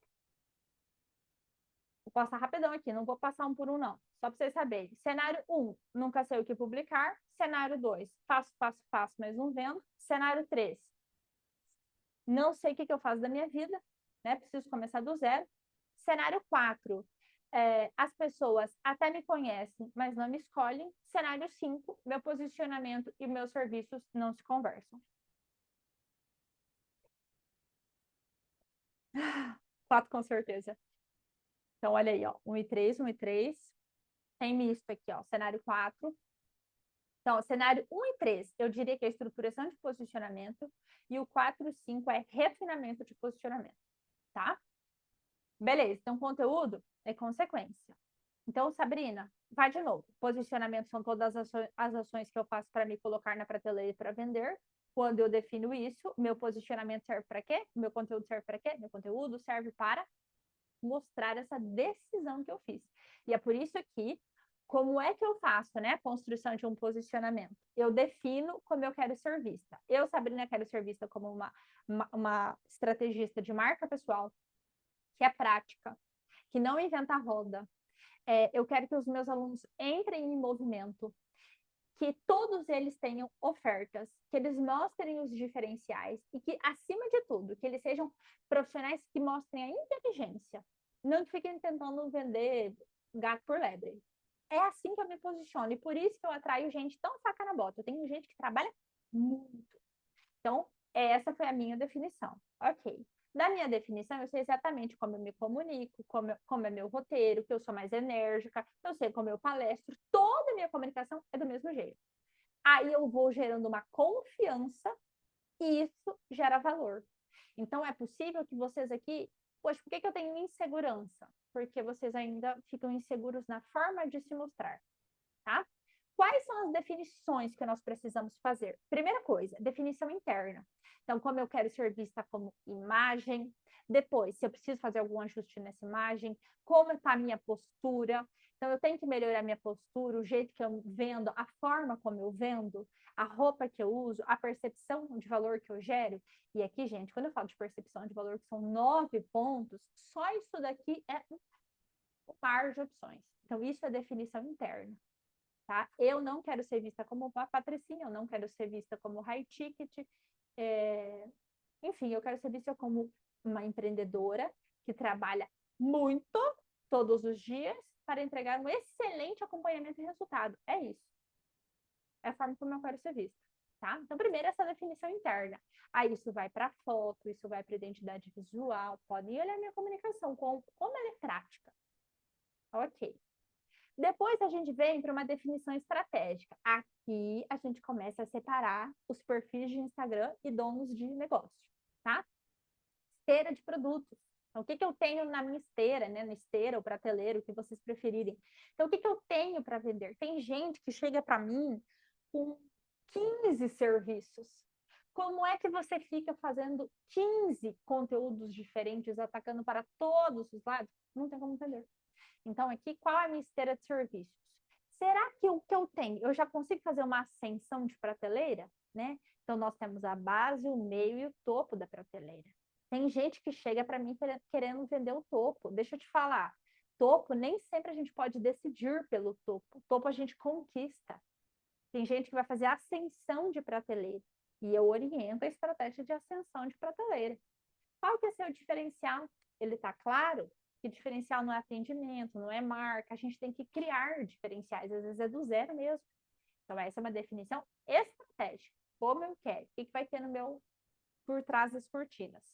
Vou passar rapidão aqui, não vou passar um por um, não. Só para vocês saberem. Cenário 1, nunca sei o que publicar. Cenário 2, faço, mas não vendo. Cenário 3, não sei o que eu faço da minha vida, né? Preciso começar do zero. Cenário 4, as pessoas até me conhecem, mas não me escolhem. Cenário 5, meu posicionamento e meus serviços não se conversam. 4 com certeza. Então, olha aí, ó, 1 e 3, 1 e 3. Tem misto aqui, ó, cenário 4. Então, cenário 1 e 3, eu diria que é estruturação de posicionamento, e o 4 e 5 é refinamento de posicionamento, tá? Beleza, então conteúdo é consequência. Então, Sabrina, vai de novo. Posicionamento são todas as ações que eu faço para me colocar na prateleira para vender. Quando eu defino isso, meu posicionamento serve para quê? Meu conteúdo serve para quê? Meu conteúdo serve para mostrar essa decisão que eu fiz. E é por isso que, como é que eu faço, né, a construção de um posicionamento? Eu defino como eu quero ser vista. Eu, Sabrina, quero ser vista como uma estrategista de marca pessoal, que é prática, que não inventa a roda. Eu quero que os meus alunos entrem em movimento, que todos eles tenham ofertas, que eles mostrem os diferenciais e que, acima de tudo, que eles sejam profissionais que mostrem a inteligência. Não fiquem tentando vender gato por lebre. É assim que eu me posiciono e por isso que eu atraio gente tão faca na bota. Eu tenho gente que trabalha muito. Então, essa foi a minha definição. Ok. Da minha definição, eu sei exatamente como eu me comunico, como é meu roteiro, que eu sou mais enérgica, eu sei como eu palestro, toda a minha comunicação é do mesmo jeito. Aí eu vou gerando uma confiança e isso gera valor. Então, é possível que vocês aqui, poxa, por que eu tenho insegurança? Porque vocês ainda ficam inseguros na forma de se mostrar, tá? Quais são as definições que nós precisamos fazer? Primeira coisa, definição interna. Então, como eu quero ser vista como imagem, depois, se eu preciso fazer algum ajuste nessa imagem, como está a minha postura. Então, eu tenho que melhorar a minha postura, o jeito que eu vendo, a forma como eu vendo, a roupa que eu uso, a percepção de valor que eu gero. E aqui, gente, quando eu falo de percepção de valor, que são 9 pontos, só isso daqui é um par de opções. Então, isso é definição interna. Tá? Eu não quero ser vista como uma patricinha, eu não quero ser vista como high ticket, enfim, eu quero ser vista como uma empreendedora que trabalha muito todos os dias para entregar um excelente acompanhamento e resultado. É isso. É a forma como eu quero ser vista. Tá? Então, primeiro, essa definição interna. Aí, isso vai para foto, isso vai para identidade visual. Podem olhar minha comunicação, como ela é prática. Ok. Depois a gente vem para uma definição estratégica. Aqui a gente começa a separar os perfis de Instagram e donos de negócio, tá? Esteira de produtos. Então, o que eu tenho na minha esteira, né? Na esteira ou prateleira, o que vocês preferirem. Então, o que eu tenho para vender? Tem gente que chega para mim com 15 serviços. Como é que você fica fazendo 15 conteúdos diferentes, atacando para todos os lados? Não tem como entender. Então, aqui, qual é a minha esteira de serviços? Será que o que eu tenho, eu já consigo fazer uma ascensão de prateleira, né? Então, nós temos a base, o meio e o topo da prateleira. Tem gente que chega para mim querendo vender o topo. Deixa eu te falar, topo, nem sempre a gente pode decidir pelo topo. Topo a gente conquista. Tem gente que vai fazer ascensão de prateleira. E eu oriento a estratégia de ascensão de prateleira. Qual que é o seu diferencial? Ele está claro? Que diferencial não é atendimento, não é marca. A gente tem que criar diferenciais, às vezes é do zero mesmo. Então, essa é uma definição estratégica. Como eu quero? O que vai ter no meu por trás das cortinas?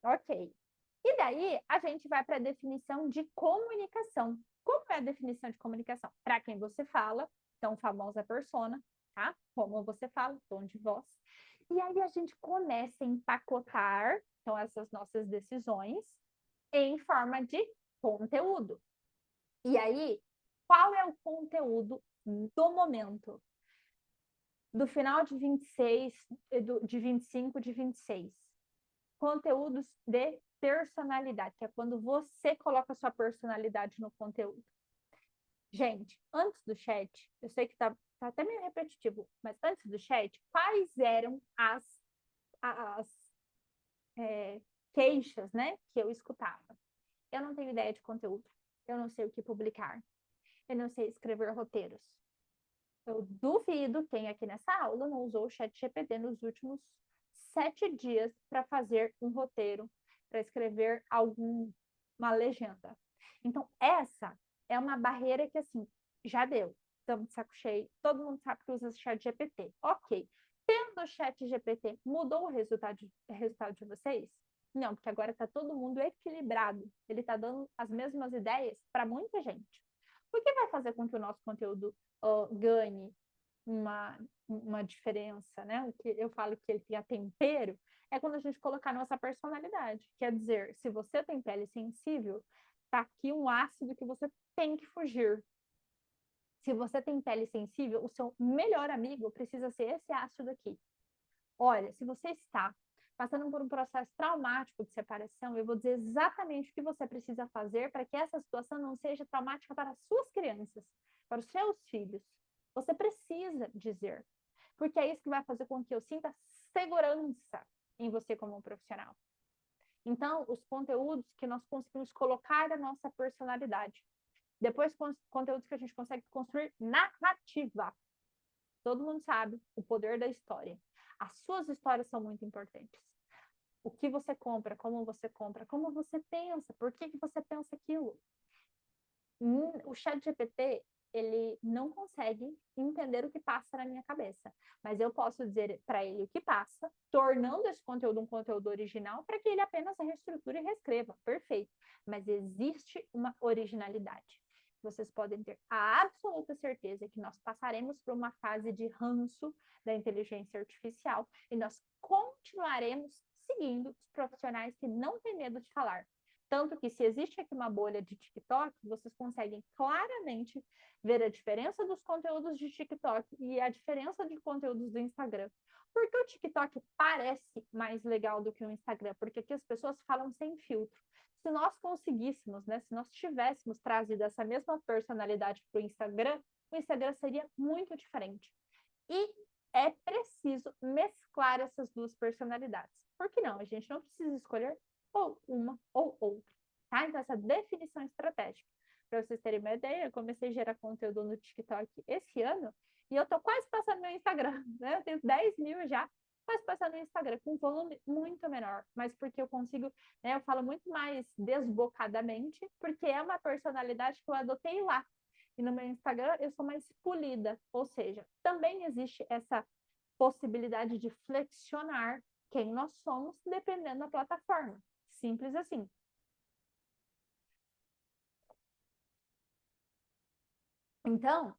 Ok. E daí, a gente vai para a definição de comunicação. Como é a definição de comunicação? Para quem você fala, então, famosa persona, tá? Como você fala, tom de voz. E aí, a gente começa a empacotar, então, essas nossas decisões em forma de conteúdo. E aí, qual é o conteúdo do momento? Do final de 26, de 25, de 26. Conteúdos de personalidade, que é quando você coloca a sua personalidade no conteúdo. Gente, antes do chat, eu sei que tá até meio repetitivo, mas antes do chat, quais eram as queixas, né, que eu escutava? Eu não tenho ideia de conteúdo, eu não sei o que publicar, eu não sei escrever roteiros. Eu duvido quem aqui nessa aula não usou o chat GPT nos últimos 7 dias para fazer um roteiro, para escrever alguma legenda. Então, essa é uma barreira que, assim, já deu. Estamos de saco cheio, todo mundo sabe que usa o chat GPT. Ok. Tendo o chat GPT, mudou o resultado de vocês? Não, porque agora está todo mundo equilibrado. Ele está dando as mesmas ideias para muita gente. O que vai fazer com que o nosso conteúdo ganhe uma diferença, né? O que eu falo que ele tem tempero é quando a gente colocar nossa personalidade. Quer dizer, se você tem pele sensível, tá aqui um ácido que você tem que fugir. Se você tem pele sensível, o seu melhor amigo precisa ser esse ácido aqui. Olha, se você está passando por um processo traumático de separação, eu vou dizer exatamente o que você precisa fazer para que essa situação não seja traumática para as suas crianças, para os seus filhos. Você precisa dizer, porque é isso que vai fazer com que eu sinta segurança em você como um profissional. Então, os conteúdos que nós conseguimos colocar a nossa personalidade. Depois, conteúdos que a gente consegue construir narrativa. Todo mundo sabe o poder da história. As suas histórias são muito importantes. O que você compra, como você pensa, por que você pensa aquilo. O chat GPT, ele não consegue entender o que passa na minha cabeça. Mas eu posso dizer para ele o que passa, tornando esse conteúdo um conteúdo original para que ele apenas reestruture e reescreva. Perfeito. Mas existe uma originalidade. Vocês podem ter a absoluta certeza que nós passaremos por uma fase de ranço da inteligência artificial e nós continuaremos seguindo os profissionais que não têm medo de falar. Tanto que se existe aqui uma bolha de TikTok, vocês conseguem claramente ver a diferença dos conteúdos de TikTok e a diferença de conteúdos do Instagram. Porque o TikTok parece mais legal do que o Instagram, porque aqui as pessoas falam sem filtro. Se nós conseguíssemos, né, se nós tivéssemos trazido essa mesma personalidade para o Instagram seria muito diferente. E é preciso mesclar essas duas personalidades. Por que não? A gente não precisa escolher ou uma ou outra, tá? Então, essa definição estratégica. Para vocês terem uma ideia, eu comecei a gerar conteúdo no TikTok esse ano e eu tô quase passando no Instagram, né? Eu tenho 10 mil já, quase passando no Instagram, com um volume muito menor, mas porque eu consigo, né? Eu falo muito mais desbocadamente, porque é uma personalidade que eu adotei lá. E no meu Instagram eu sou mais polida, ou seja, também existe essa possibilidade de flexionar quem nós somos dependendo da plataforma. Simples assim. Então,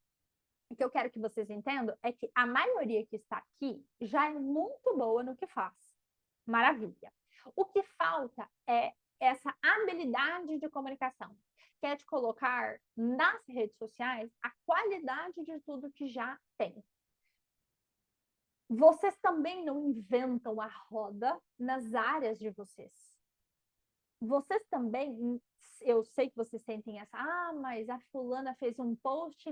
o que eu quero que vocês entendam é que a maioria que está aqui já é muito boa no que faz. Maravilha. O que falta é essa habilidade de comunicação, que é de colocar nas redes sociais a qualidade de tudo que já tem. Vocês também não inventam a roda nas áreas de vocês. Vocês também, eu sei que vocês sentem essa, mas a fulana fez um post e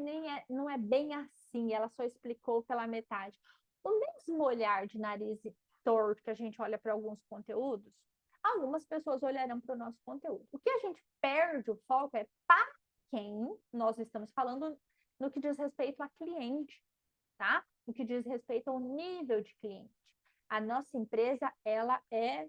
não é bem assim, ela só explicou pela metade. O mesmo olhar de nariz torto que a gente olha para alguns conteúdos, algumas pessoas olharão para o nosso conteúdo. O que a gente perde o foco é para quem nós estamos falando no que diz respeito a cliente, tá? No que diz respeito ao nível de cliente. A nossa empresa, ela é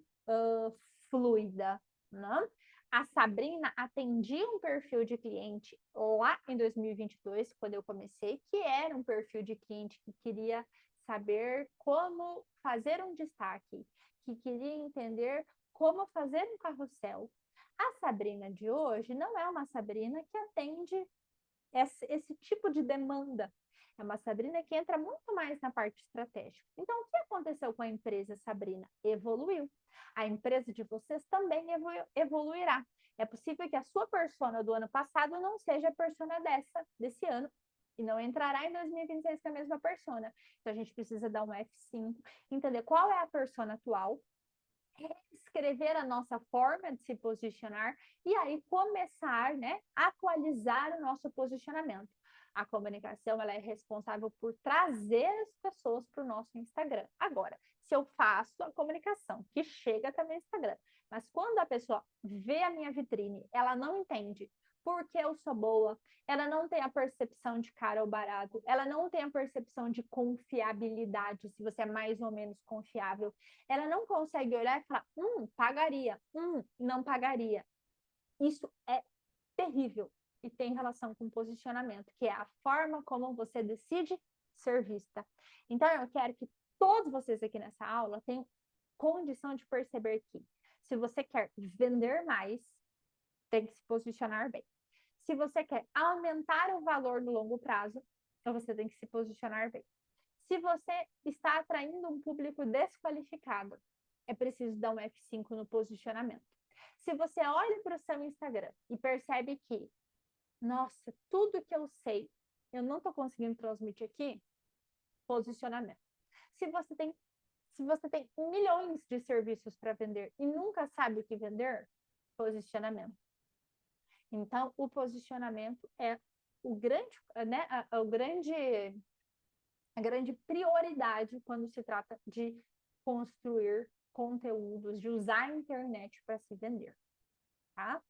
fluida, né? A Sabrina atendia um perfil de cliente lá em 2022, quando eu comecei, que era um perfil de cliente que queria saber como fazer um destaque, que queria entender como fazer um carrossel. A Sabrina de hoje não é uma Sabrina que atende esse tipo de demanda. É uma Sabrina que entra muito mais na parte estratégica. Então, o que aconteceu com a empresa Sabrina? Evoluiu. A empresa de vocês também evoluirá. É possível que a sua persona do ano passado não seja a persona desse ano, e não entrará em 2026 com a mesma persona. Então, a gente precisa dar um F5, entender qual é a persona atual, escrever a nossa forma de se posicionar e aí começar, né, a atualizar o nosso posicionamento. A comunicação, ela é responsável por trazer as pessoas para o nosso Instagram. Agora, se eu faço a comunicação que chega até meu Instagram, mas quando a pessoa vê a minha vitrine, ela não entende porque eu sou boa, ela não tem a percepção de caro ou barato, ela não tem a percepção de confiabilidade, se você é mais ou menos confiável, ela não consegue olhar e falar, pagaria, não pagaria. Isso é terrível e tem relação com posicionamento, que é a forma como você decide ser vista. Então, eu quero que todos vocês aqui nessa aula tenham condição de perceber que se você quer vender mais, tem que se posicionar bem. Se você quer aumentar o valor no longo prazo, então você tem que se posicionar bem. Se você está atraindo um público desqualificado, é preciso dar um F5 no posicionamento. Se você olha para o seu Instagram e percebe que, nossa, tudo que eu sei, eu não estou conseguindo transmitir aqui, posicionamento. Se você tem milhões de serviços para vender e nunca sabe o que vender, posicionamento. Então, o posicionamento é o grande, né, a grande prioridade quando se trata de construir conteúdos, de usar a internet para se vender, tá?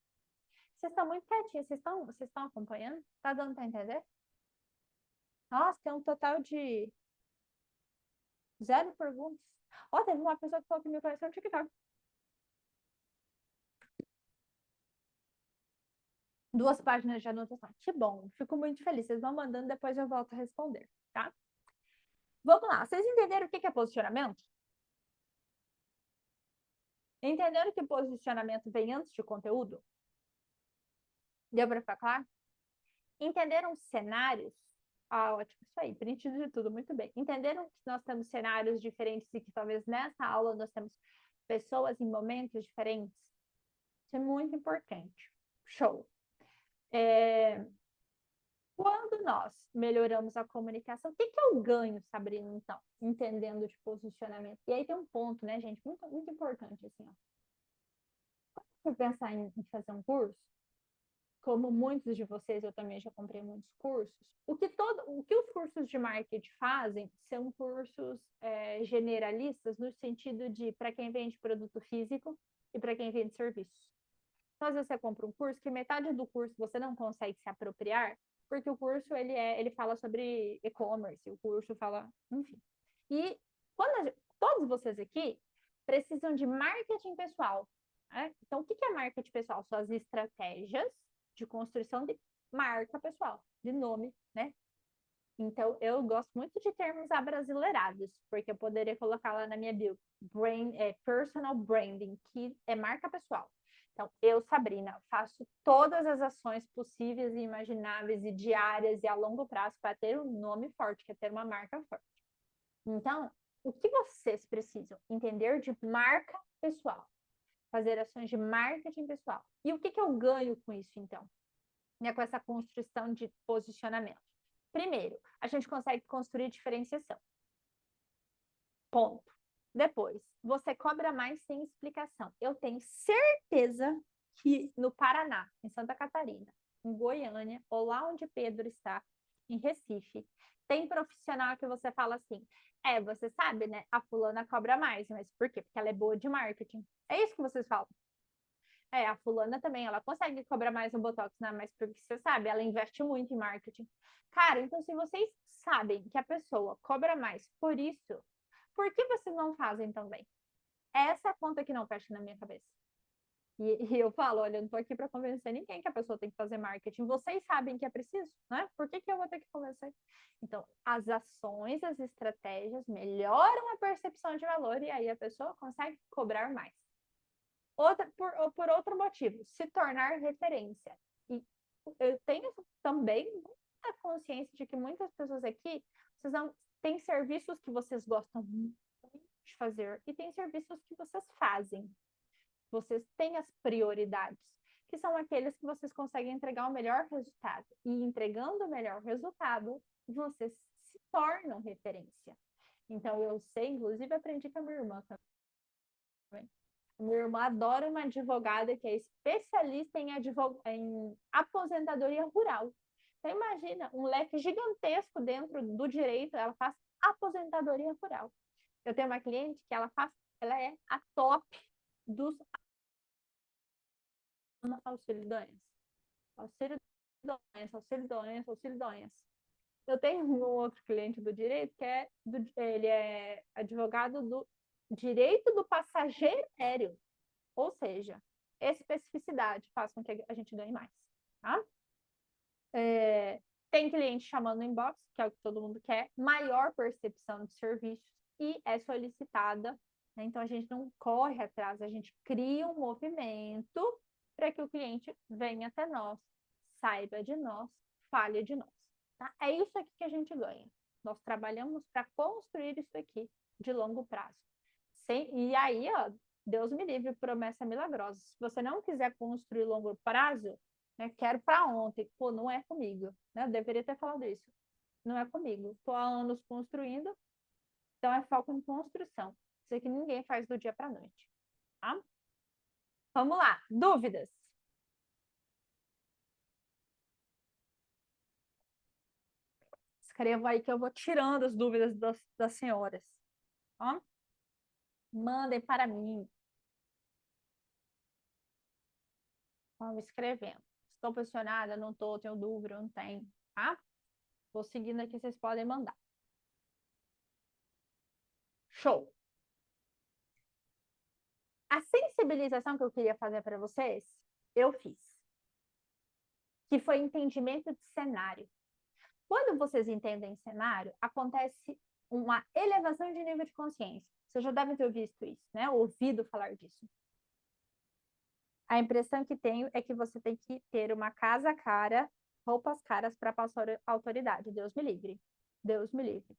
Vocês estão muito quietinhos, vocês estão acompanhando? Tá dando para entender? Nossa, tem um total de 0 perguntas. Ó, teve uma pessoa que falou que me conheceu no TikTok. 2 páginas de anotação. Que bom, fico muito feliz. Vocês vão mandando, depois eu volto a responder, tá? Vamos lá, vocês entenderam o que é posicionamento? Entenderam que posicionamento vem antes de conteúdo? Deu para ficar claro? Entenderam cenários? Ah, ótimo, isso aí, print de tudo, muito bem. Entenderam que nós temos cenários diferentes e que talvez nessa aula nós temos pessoas em momentos diferentes? Isso é muito importante. Show. Quando nós melhoramos a comunicação, o que eu ganho, Sabrina, então? Entendendo de posicionamento. E aí tem um ponto, né, gente, muito, muito importante, assim, ó. Quando eu pensar em fazer um curso, como muitos de vocês, eu também já comprei muitos cursos, o que os cursos de marketing fazem são cursos generalistas no sentido de para quem vende produto físico e para quem vende serviços. Então, às vezes você compra um curso que metade do curso você não consegue se apropriar, porque o curso ele fala sobre e-commerce, o curso fala, enfim. E todos vocês aqui precisam de marketing pessoal. Né? Então, o que é marketing pessoal? São as estratégias de construção de marca pessoal, de nome, né? Então, eu gosto muito de termos abrasileirados, porque eu poderia colocar lá na minha bio, personal branding, que é marca pessoal. Então, eu, Sabrina, faço todas as ações possíveis e imagináveis e diárias e a longo prazo para ter um nome forte, que é ter uma marca forte. Então, o que vocês precisam? Entender de marca pessoal, fazer ações de marketing pessoal. E o que eu ganho com isso, então? Com essa construção de posicionamento. Primeiro, a gente consegue construir diferenciação. Ponto. Depois, você cobra mais sem explicação. Eu tenho certeza que no Paraná, em Santa Catarina, em Goiânia, ou lá onde Pedro está, em Recife, tem profissional que você fala assim, você sabe, né? A fulana cobra mais, mas por quê? Porque ela é boa de marketing. É isso que vocês falam. A fulana também, ela consegue cobrar mais no Botox, né? Mas porque você sabe, ela investe muito em marketing. Cara, então se vocês sabem que a pessoa cobra mais por isso, por que vocês não fazem também? Essa é a conta que não fecha na minha cabeça. E eu falo, olha, eu não tô aqui para convencer ninguém que a pessoa tem que fazer marketing. Vocês sabem que é preciso, né? Por que eu vou ter que convencer? Então, as ações, as estratégias melhoram a percepção de valor e aí a pessoa consegue cobrar mais. Por outro motivo, se tornar referência. E eu tenho também muita consciência de que muitas pessoas aqui têm serviços que vocês gostam muito de fazer e tem serviços que vocês fazem. Vocês têm as prioridades, que são aqueles que vocês conseguem entregar o melhor resultado. E entregando o melhor resultado, vocês se tornam referência. Então, eu sei, inclusive aprendi com a minha irmã também. Minha irmã adora uma advogada que é especialista em aposentadoria rural. Então, imagina, um leque gigantesco dentro do direito, ela faz aposentadoria rural. Eu tenho uma cliente que ela é a top dos auxílio-doença. Auxílio-doença. Eu tenho um outro cliente do direito que ele é advogado do direito do passageiro aéreo. Ou seja, especificidade faz com que a gente ganhe mais. Tá? Tem cliente chamando no inbox, que é o que todo mundo quer, maior percepção de serviços e é solicitada. Né? Então, a gente não corre atrás, a gente cria um movimento para que o cliente venha até nós, saiba de nós, fale de nós. Tá? É isso aqui que a gente ganha. Nós trabalhamos para construir isso aqui de longo prazo. E aí, ó, Deus me livre, promessa milagrosa. Se você não quiser construir longo prazo, né, quero para ontem. Pô, não é comigo. Né? Eu deveria ter falado isso. Não é comigo. Estou há anos construindo, então é foco em construção. Isso aqui ninguém faz do dia para a noite. Tá? Vamos lá. Dúvidas? Escreva aí que eu vou tirando as dúvidas das senhoras. Ó? Mandem para mim. Vamos escrevendo. Estou posicionada? Não estou, tenho dúvida, não tenho. Tá? Vou seguindo aqui, vocês podem mandar. Show! A sensibilização que eu queria fazer para vocês, eu fiz. que foi entendimento de cenário. Quando vocês entendem cenário, acontece uma elevação de nível de consciência. Vocês já devem ter visto isso, né? Ouvido falar disso. A impressão que tenho é que você tem que ter uma casa cara, roupas caras para passar autoridade. Deus me livre. Deus me livre.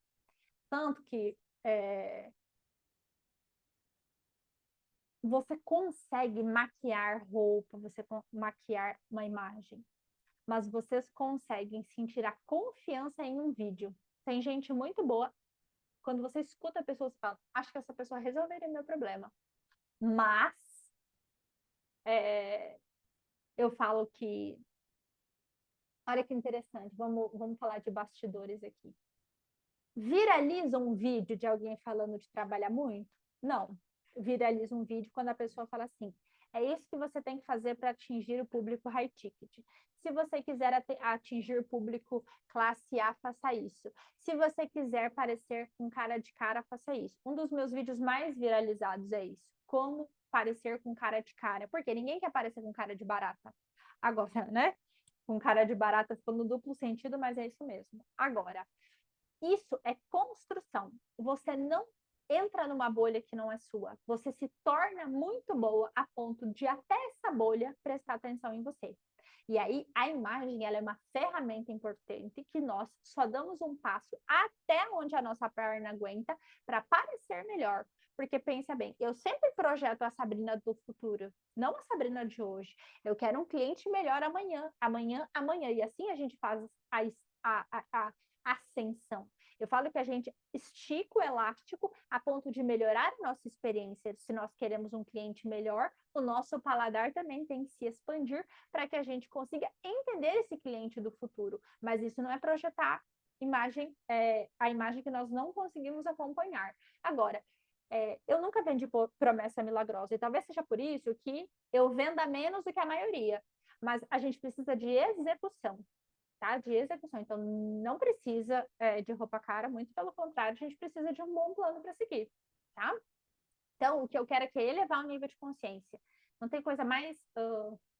Tanto que você consegue maquiar roupa, você maquiar uma imagem, mas vocês conseguem sentir a confiança em um vídeo. Tem gente muito boa, quando você escuta a pessoa, você fala, acho que essa pessoa resolveria meu problema. Mas eu falo que, olha que interessante, vamos falar de bastidores aqui. Viraliza um vídeo de alguém falando de trabalhar muito? Não. Viraliza um vídeo quando a pessoa fala assim, é isso que você tem que fazer para atingir o público high ticket. Se você quiser atingir o público classe A, faça isso. Se você quiser parecer com cara de cara, faça isso. Um dos meus vídeos mais viralizados é isso. Como parecer com cara de cara. Porque ninguém quer parecer com cara de barata. Agora, né? Com cara de barata ficou no duplo sentido, mas é isso mesmo. Agora, isso é construção. Você não entra numa bolha que não é sua. Você se torna muito boa a ponto de até essa bolha prestar atenção em você. E aí a imagem ela é uma ferramenta importante que nós só damos um passo até onde a nossa perna aguenta para parecer melhor. Porque pensa bem, eu sempre projeto a Sabrina do futuro, não a Sabrina de hoje. Eu quero um cliente melhor amanhã, amanhã, amanhã. E assim a gente faz a ascensão. Eu falo que a gente estica o elástico a ponto de melhorar a nossa experiência. Se nós queremos um cliente melhor, o nosso paladar também tem que se expandir para que a gente consiga entender esse cliente do futuro. Mas isso não é projetar a imagem que nós não conseguimos acompanhar. Agora, eu nunca vendi promessa milagrosa, e talvez seja por isso que eu venda menos do que a maioria. Mas a gente precisa de execução. Tá? De execução. Então, não precisa de roupa cara, muito pelo contrário, a gente precisa de um bom plano para seguir, tá? Então, o que eu quero é que elevar o nível de consciência. Não tem coisa mais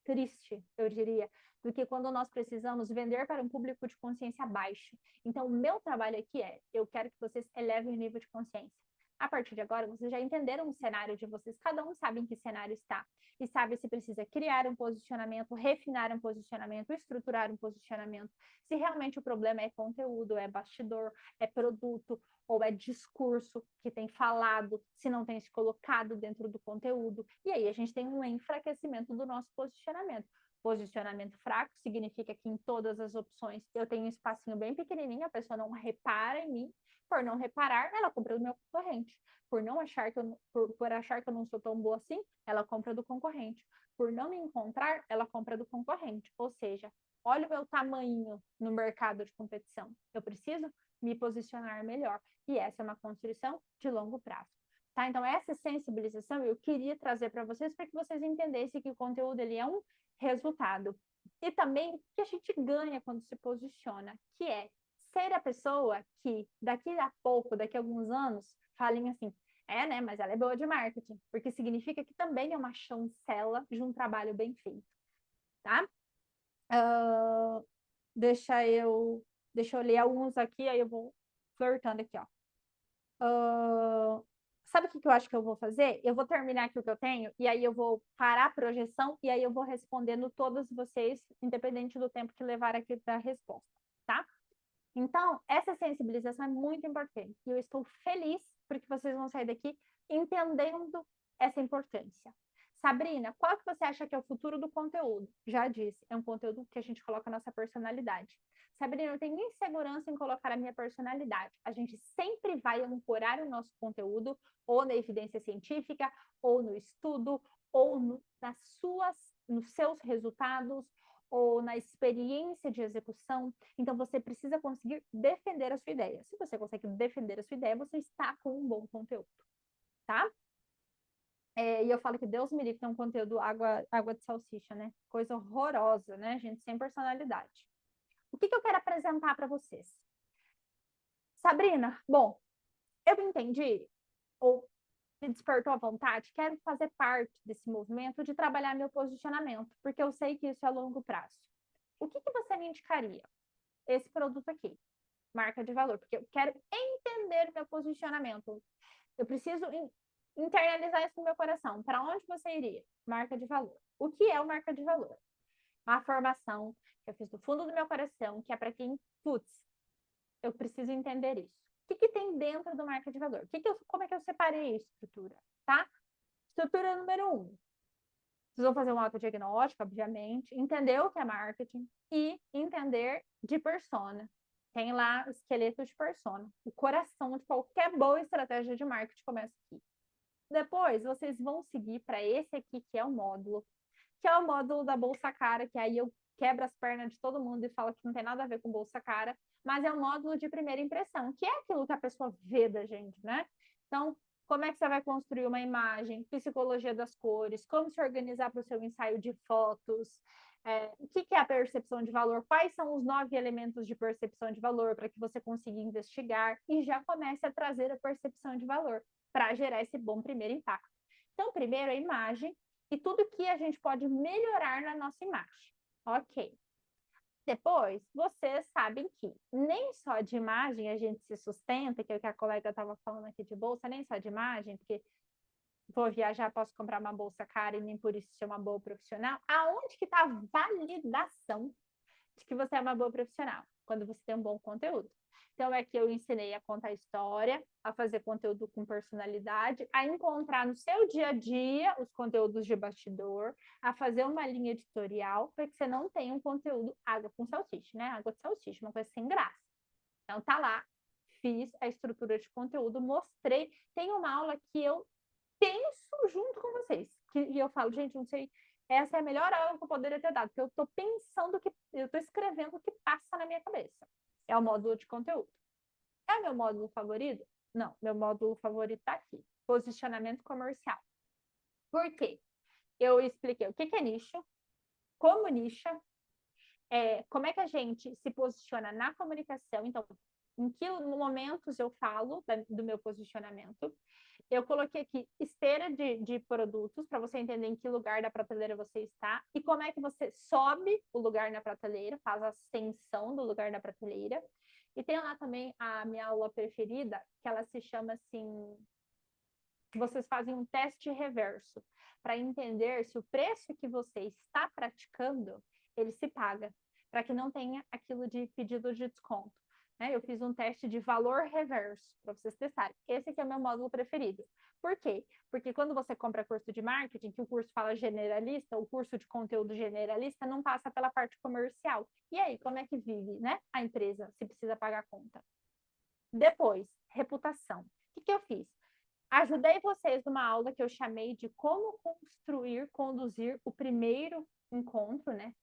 triste, eu diria, do que quando nós precisamos vender para um público de consciência baixo. Então, o meu trabalho aqui eu quero que vocês elevem o nível de consciência. A partir de agora, vocês já entenderam o cenário de vocês, cada um sabe em que cenário está, e sabe se precisa criar um posicionamento, refinar um posicionamento, estruturar um posicionamento, se realmente o problema é conteúdo, é bastidor, é produto, ou é discurso que tem falado, se não tem se colocado dentro do conteúdo, e aí a gente tem um enfraquecimento do nosso posicionamento. Posicionamento fraco significa que em todas as opções eu tenho um espacinho bem pequenininho, a pessoa não repara em mim, por não reparar, ela compra do meu concorrente. Por achar que eu não sou tão boa assim, ela compra do concorrente. Por não me encontrar, ela compra do concorrente. Ou seja, olha o meu tamanho no mercado de competição. Eu preciso me posicionar melhor. E essa é uma construção de longo prazo. Tá? Então, essa sensibilização eu queria trazer para vocês para que vocês entendessem que o conteúdo ele é um resultado. E também que a gente ganha quando se posiciona, que é ser a pessoa que daqui a pouco, daqui a alguns anos, falem assim, né, mas ela é boa de marketing, porque significa que também é uma chancela de um trabalho bem feito, tá? Deixa eu ler alguns aqui, aí eu vou flertando aqui, ó. Sabe o que eu acho que eu vou fazer? Eu vou terminar aqui o que eu tenho, e aí eu vou parar a projeção, e aí eu vou respondendo todos vocês, independente do tempo que levar aqui para a resposta, tá? Então, essa sensibilização é muito importante. E eu estou feliz porque vocês vão sair daqui entendendo essa importância. Sabrina, qual que você acha que é o futuro do conteúdo? Já disse, é um conteúdo que a gente coloca a nossa personalidade. Sabrina, eu tenho insegurança em colocar a minha personalidade. A gente sempre vai ancorar o nosso conteúdo ou na evidência científica, ou no estudo, ou nos seus resultados, ou na experiência de execução. Então, você precisa conseguir defender a sua ideia. Se você consegue defender a sua ideia, você está com um bom conteúdo, tá? E eu falo que Deus me livre, tem um conteúdo água de salsicha, né? Coisa horrorosa, né, gente? Sem personalidade. O que eu quero apresentar para vocês? Sabrina, bom, eu entendi, ou me despertou a vontade, quero fazer parte desse movimento de trabalhar meu posicionamento, porque eu sei que isso é a longo prazo. o que você me indicaria? Esse produto aqui, marca de valor, porque eu quero entender meu posicionamento. Eu preciso internalizar isso no meu coração. Para onde você iria? Marca de valor. O que é o marca de valor? Uma formação que eu fiz do fundo do meu coração, que é para quem, putz, eu preciso entender isso. O que tem dentro do marca de valor? Como é que eu separei a estrutura, tá? Estrutura número 1. Vocês vão fazer um autodiagnóstico, obviamente, entender o que é marketing e entender de persona. Tem lá o esqueleto de persona. O coração de qualquer boa estratégia de marketing começa aqui. Depois, vocês vão seguir para esse aqui, que é o módulo da Bolsa Cara, que aí eu quebro as pernas de todo mundo e falo que não tem nada a ver com Bolsa Cara, mas é um módulo de primeira impressão, que é aquilo que a pessoa vê da gente, né? Então, como é que você vai construir uma imagem, psicologia das cores, como se organizar para o seu ensaio de fotos, o que é a percepção de valor, quais são os 9 elementos de percepção de valor para que você consiga investigar e já comece a trazer a percepção de valor para gerar esse bom primeiro impacto. Então, primeiro a imagem e tudo que a gente pode melhorar na nossa imagem. Ok. Depois, vocês sabem que nem só de imagem a gente se sustenta, que é o que a colega estava falando aqui de bolsa, nem só de imagem, porque vou viajar, posso comprar uma bolsa cara e nem por isso ser uma boa profissional. Aonde que está a validação de que você é uma boa profissional? Quando você tem um bom conteúdo. Então, é que eu ensinei a contar história, a fazer conteúdo com personalidade, a encontrar no seu dia a dia os conteúdos de bastidor, a fazer uma linha editorial, para que você não tenha um conteúdo água com salsicha, né? Água de salsicha, uma coisa sem graça. Então, tá lá, fiz a estrutura de conteúdo, mostrei. Tem uma aula que eu penso junto com vocês. E eu falo, gente, não sei, essa é a melhor aula que eu poderia ter dado, porque eu estou pensando, eu estou escrevendo o que passa na minha cabeça. É o módulo de conteúdo. É o meu módulo favorito? Não, meu módulo favorito está aqui. Posicionamento comercial. Por quê? Eu expliquei o que é nicho, como nicha, como é que a gente se posiciona na comunicação. Então, em que momentos eu falo do meu posicionamento. Eu coloquei aqui esteira de produtos para você entender em que lugar da prateleira você está e como é que você sobe o lugar na prateleira, faz a ascensão do lugar da prateleira. E tem lá também a minha aula preferida, que ela se chama assim, vocês fazem um teste reverso para entender se o preço que você está praticando, ele se paga, para que não tenha aquilo de pedido de desconto. Eu fiz um teste de valor reverso para vocês testarem. Esse aqui é o meu módulo preferido. Por quê? Porque quando você compra curso de marketing, que o curso fala generalista, o curso de conteúdo generalista não passa pela parte comercial. E aí, como é que vive, né, a empresa, se precisa pagar a conta? Depois, reputação. O que eu fiz? Ajudei vocês numa aula que eu chamei de como conduzir o primeiro encontro, né?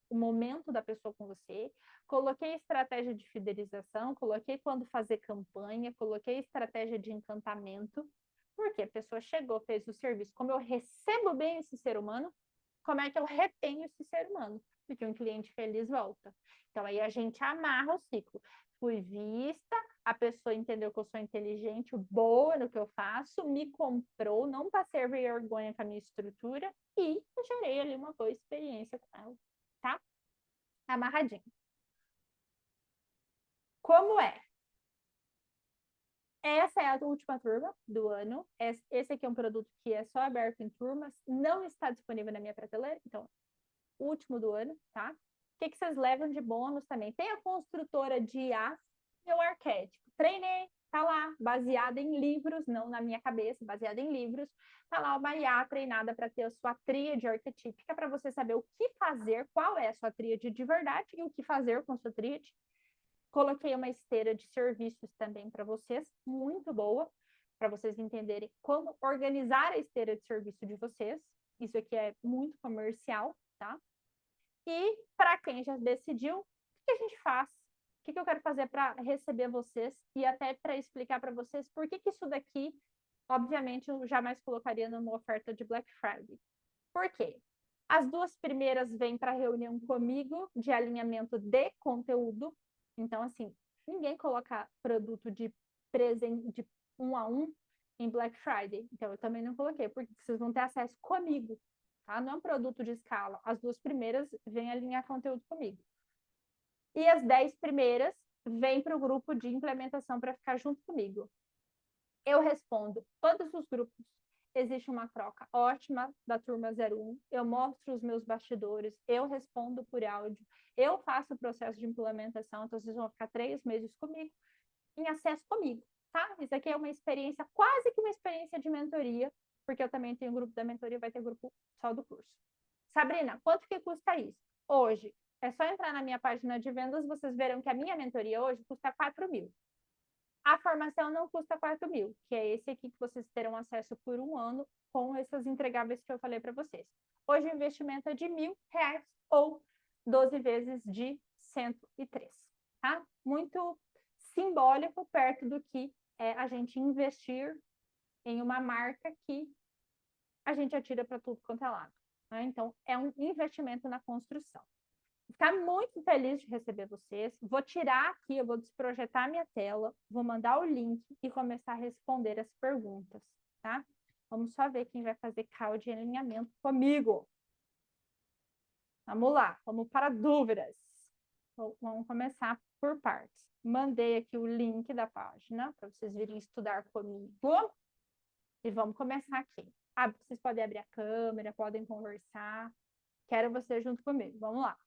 O momento da pessoa com você. Coloquei estratégia de fidelização, coloquei quando fazer campanha, coloquei estratégia de encantamento. Porque a pessoa chegou, fez o serviço. Como eu recebo bem esse ser humano, como é que eu retenho esse ser humano? Porque um cliente feliz volta. Então, aí a gente amarra o ciclo. Fui vista, a pessoa entendeu que eu sou inteligente, boa no que eu faço, me comprou, não passei vergonha com a minha estrutura e gerei ali uma boa experiência com ela, tá? Amarradinho. Como é? Essa é a última turma do ano. Esse aqui é um produto que é só aberto em turmas, não está disponível na minha prateleira, então, último do ano, tá? O que vocês levam de bônus também? Tem a construtora de IA, meu arquétipo. Treinei, tá lá, baseada em livros, não na minha cabeça, baseada em livros. Tá lá uma IA treinada para ter a sua tríade arquetípica, para você saber o que fazer, qual é a sua tríade de verdade e o que fazer com a sua tríade. Coloquei uma esteira de serviços também para vocês, muito boa, para vocês entenderem como organizar a esteira de serviço de vocês. Isso aqui é muito comercial, tá? E para quem já decidiu, o que a gente faz? O que eu quero fazer para receber vocês e até para explicar para vocês por que isso daqui, obviamente, eu jamais colocaria numa oferta de Black Friday. Por quê? As duas primeiras vêm para reunião comigo de alinhamento de conteúdo. Então, assim, ninguém coloca produto de presente de 1 a 1 em Black Friday. Então, eu também não coloquei, porque vocês vão ter acesso comigo, tá? Não é um produto de escala. As 2 primeiras vêm alinhar conteúdo comigo. E as 10 primeiras vêm para o grupo de implementação para ficar junto comigo. Eu respondo todos os grupos. Existe uma troca ótima da turma 01. Eu mostro os meus bastidores, eu respondo por áudio, eu faço o processo de implementação, então vocês vão ficar 3 meses comigo, em acesso comigo, tá? Isso aqui é uma experiência, quase que uma experiência de mentoria, porque eu também tenho grupo da mentoria, vai ter grupo só do curso. Sabrina, quanto que custa isso? Hoje, é só entrar na minha página de vendas, vocês verão que a minha mentoria hoje custa 4.000. A formação não custa 4.000, que é esse aqui que vocês terão acesso por 1 ano com essas entregáveis que eu falei para vocês. Hoje o investimento é de R$ 1.000 ou 12 vezes de 103, tá? Muito simbólico perto do que é a gente investir em uma marca que a gente atira para tudo quanto é lado, né? Então, é um investimento na construção. Ficar muito feliz de receber vocês. Vou tirar aqui, eu vou desprojetar minha tela, vou mandar o link e começar a responder as perguntas, tá? Vamos só ver quem vai fazer call de alinhamento comigo. Vamos lá, vamos para dúvidas. Vamos começar por partes. Mandei aqui o link da página para vocês virem estudar comigo. E vamos começar aqui. Vocês podem abrir a câmera, podem conversar. Quero você junto comigo. Vamos lá.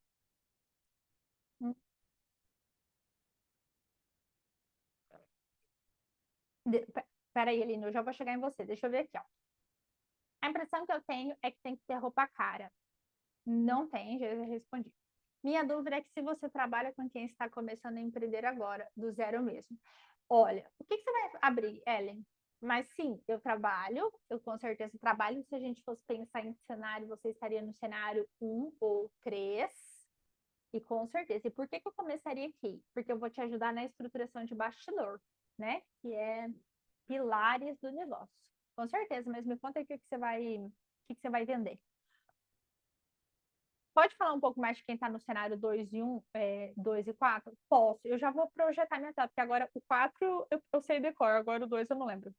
Peraí, Eline, eu já vou chegar em você. Deixa eu ver aqui, ó. A impressão que eu tenho é que tem que ter roupa cara. Não tem, já respondi. Minha dúvida é que se você trabalha com quem está começando a empreender agora, do zero mesmo. Olha, o que você vai abrir, Ellen? Mas sim, eu trabalho, eu com certeza trabalho. Se a gente fosse pensar em cenário, você estaria no cenário 1 ou 3. E com certeza. E por que eu começaria aqui? Porque eu vou te ajudar na estruturação de bastidor, né? Que é pilares do negócio. Com certeza, mas me conta aí o que você vai vender. Pode falar um pouco mais de quem está no cenário 2 e 1, 2 e 4? Posso. Eu já vou projetar minha tela, porque agora o 4 eu sei decor, agora o 2 eu não lembro.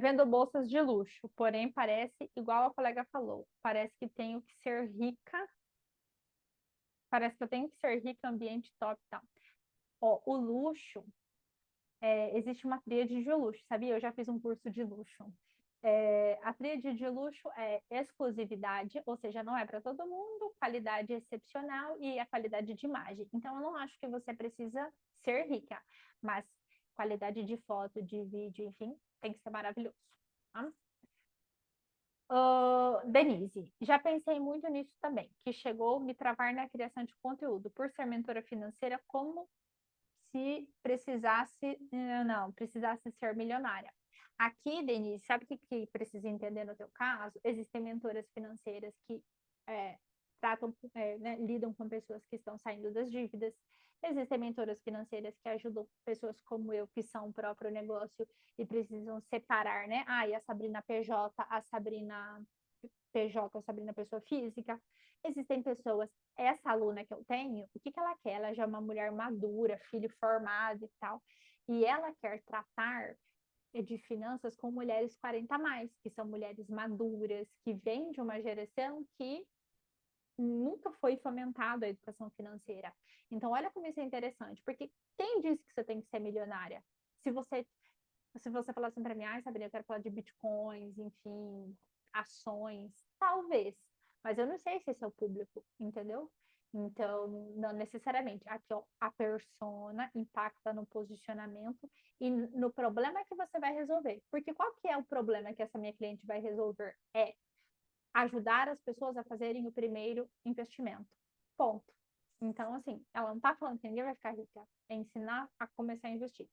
Vendo bolsas de luxo, porém parece, igual a colega falou, parece que tenho que ser rica, parece que eu tenho que ser rica, ambiente top e tal. Ó, o luxo, existe uma tríade de luxo, sabia? Eu já fiz um curso de luxo. A tríade de luxo é exclusividade, ou seja, não é para todo mundo, qualidade excepcional e a qualidade de imagem. Então, eu não acho que você precisa ser rica, mas qualidade de foto, de vídeo, enfim, tem que ser maravilhoso. Tá? Denise, já pensei muito nisso também, que chegou me travar na criação de conteúdo. Por ser mentora financeira, como se precisasse, não, precisasse ser milionária. Aqui, Denise, sabe o que precisa entender no teu caso? Existem mentoras financeiras que tratam, né, lidam com pessoas que estão saindo das dívidas. Existem mentoras financeiras que ajudam pessoas como eu, que são o próprio negócio e precisam separar, né? E a Sabrina PJ, a Sabrina PJ, a Sabrina pessoa física. Existem pessoas, essa aluna que eu tenho, o que ela quer? Ela já é uma mulher madura, filho formado e tal, e ela quer tratar de finanças com mulheres 40 a mais, que são mulheres maduras, que vêm de uma geração que nunca foi fomentada a educação financeira. Então, olha como isso é interessante, porque quem disse que você tem que ser milionária? Se você falar assim para mim, Sabrina, eu quero falar de bitcoins, enfim, ações, talvez, mas eu não sei se esse é o público, entendeu? Então, não necessariamente. Aqui, ó, a persona impacta no posicionamento e no problema que você vai resolver. Porque qual que é o problema que essa minha cliente vai resolver? É ajudar as pessoas a fazerem o primeiro investimento. Ponto. Então, assim, ela não está falando que ninguém vai ficar rica, é ensinar a começar a investir.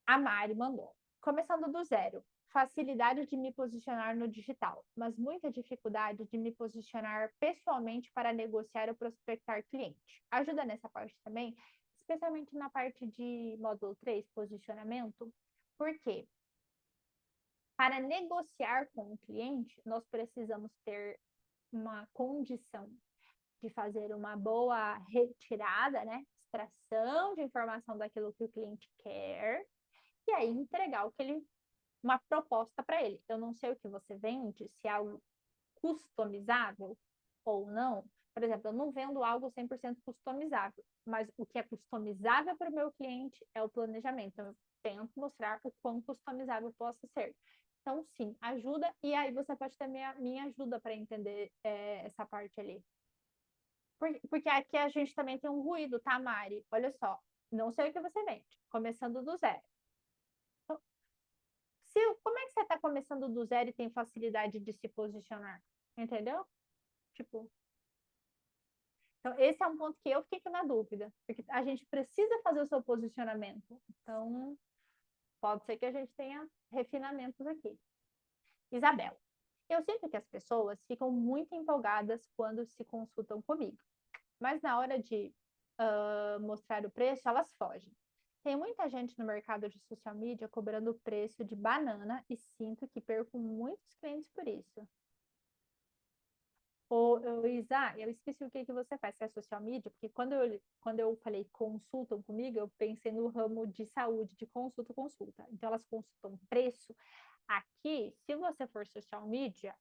A Mari mandou. Começando do zero. Facilidade de me posicionar no digital, mas muita dificuldade de me posicionar pessoalmente para negociar ou prospectar cliente. Ajuda nessa parte também, especialmente na parte de módulo 3, posicionamento. Por quê? Para negociar com o cliente, nós precisamos ter uma condição de fazer uma boa retirada, né? Extração de informação daquilo que o cliente quer, e aí entregar o que ele uma proposta para ele. Eu não sei o que você vende, se é algo customizável ou não. Por exemplo, eu não vendo algo 100% customizável, mas o que é customizável para o meu cliente é o planejamento. Então, eu tento mostrar o quão customizável possa ser. Então, sim, ajuda, e aí você pode ter minha ajuda para entender essa parte ali. Porque aqui a gente também tem um ruído, tá, Mari? Olha só, não sei o que você vende, começando do zero. Então, como é que você está começando do zero e tem facilidade de se posicionar? Entendeu? Tipo, então esse é um ponto que eu fiquei na dúvida, porque a gente precisa fazer o seu posicionamento. Então, pode ser que a gente tenha refinamentos aqui. Isabela, eu sinto que as pessoas ficam muito empolgadas quando se consultam comigo, mas na hora de mostrar o preço, elas fogem. Tem muita gente no mercado de social media cobrando o preço de banana e sinto que perco muitos clientes por isso. Isa, eu esqueci o que você faz, se é social media, porque quando eu falei consultam comigo, eu pensei no ramo de saúde, de consulta. Então, elas consultam preço. Aqui, se você for social media,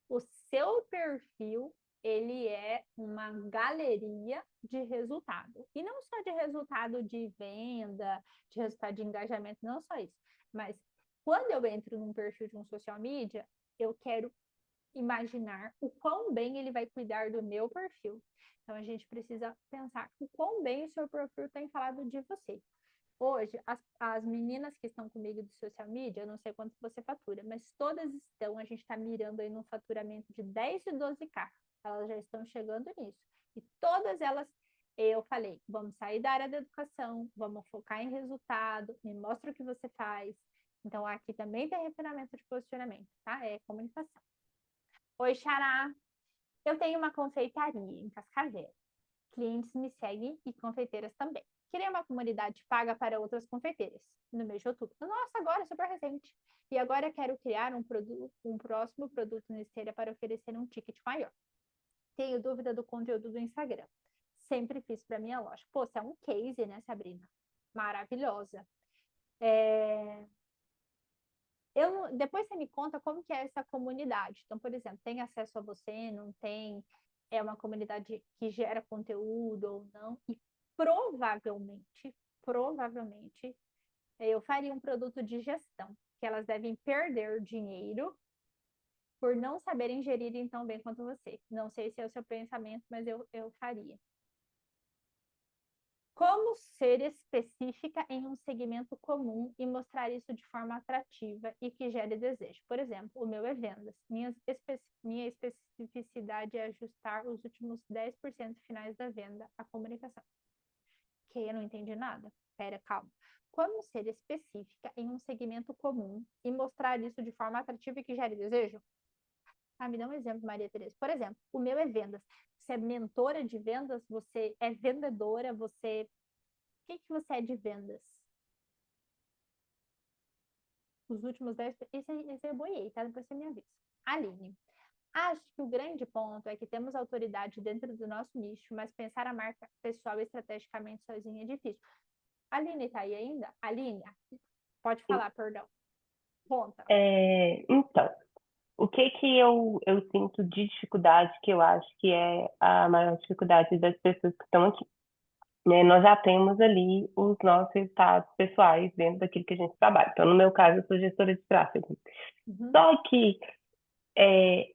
o seu perfil, ele é uma galeria de resultado. E não só de resultado de venda, de resultado de engajamento, não só isso. Mas quando eu entro num perfil de um social media, eu quero imaginar o quão bem ele vai cuidar do meu perfil. Então, a gente precisa pensar o quão bem o seu perfil tem falado de você. Hoje, as meninas que estão comigo de social media, eu não sei quanto você fatura, mas todas estão, a gente está mirando aí num faturamento de 10 e 12K. Elas já estão chegando nisso. E todas elas, eu falei, vamos sair da área da educação, vamos focar em resultado, me mostra o que você faz. Então, aqui também tem refinamento de posicionamento, tá? É comunicação. Oi, Xará. Eu tenho uma confeitaria em Cascavel. Clientes me seguem e confeiteiras também. Criei uma comunidade paga para outras confeiteiras no mês de outubro. Nossa, agora, super recente. E agora quero criar um próximo produto na esteira para oferecer um ticket maior. Tenho dúvida do conteúdo do Instagram. Sempre fiz para minha loja. Pô, você é um case, né, Sabrina? Maravilhosa. Depois você me conta como que é essa comunidade. Então, por exemplo, tem acesso a você, não tem? É uma comunidade que gera conteúdo ou não? E provavelmente, eu faria um produto de gestão, que elas devem perder dinheiro por não saberem gerir tão bem quanto você. Não sei se é o seu pensamento, mas eu faria. Como ser específica em um segmento comum e mostrar isso de forma atrativa e que gere desejo? Por exemplo, o meu é vendas. Minha especificidade é ajustar os últimos 10% finais da venda à comunicação. Que eu não entendi nada. Pera, calma. Como ser específica em um segmento comum e mostrar isso de forma atrativa e que gere desejo? Me dá um exemplo, Maria Tereza. Por exemplo, o meu é vendas. Você é mentora de vendas? Você é vendedora? Você... O que você é de vendas? Os últimos 10... Esse eu boiei, tá? Depois você me avisa. Aline. Acho que o grande ponto é que temos autoridade dentro do nosso nicho, mas pensar a marca pessoal estrategicamente sozinha é difícil. Aline tá aí ainda? Aline, pode falar, perdão. Conta. Então, o que eu sinto de dificuldade, que eu acho que é a maior dificuldade das pessoas que estão aqui, né? Nós já temos ali os nossos resultados pessoais dentro daquilo que a gente trabalha. Então, no meu caso, eu sou gestora de tráfego. Uhum. Só que,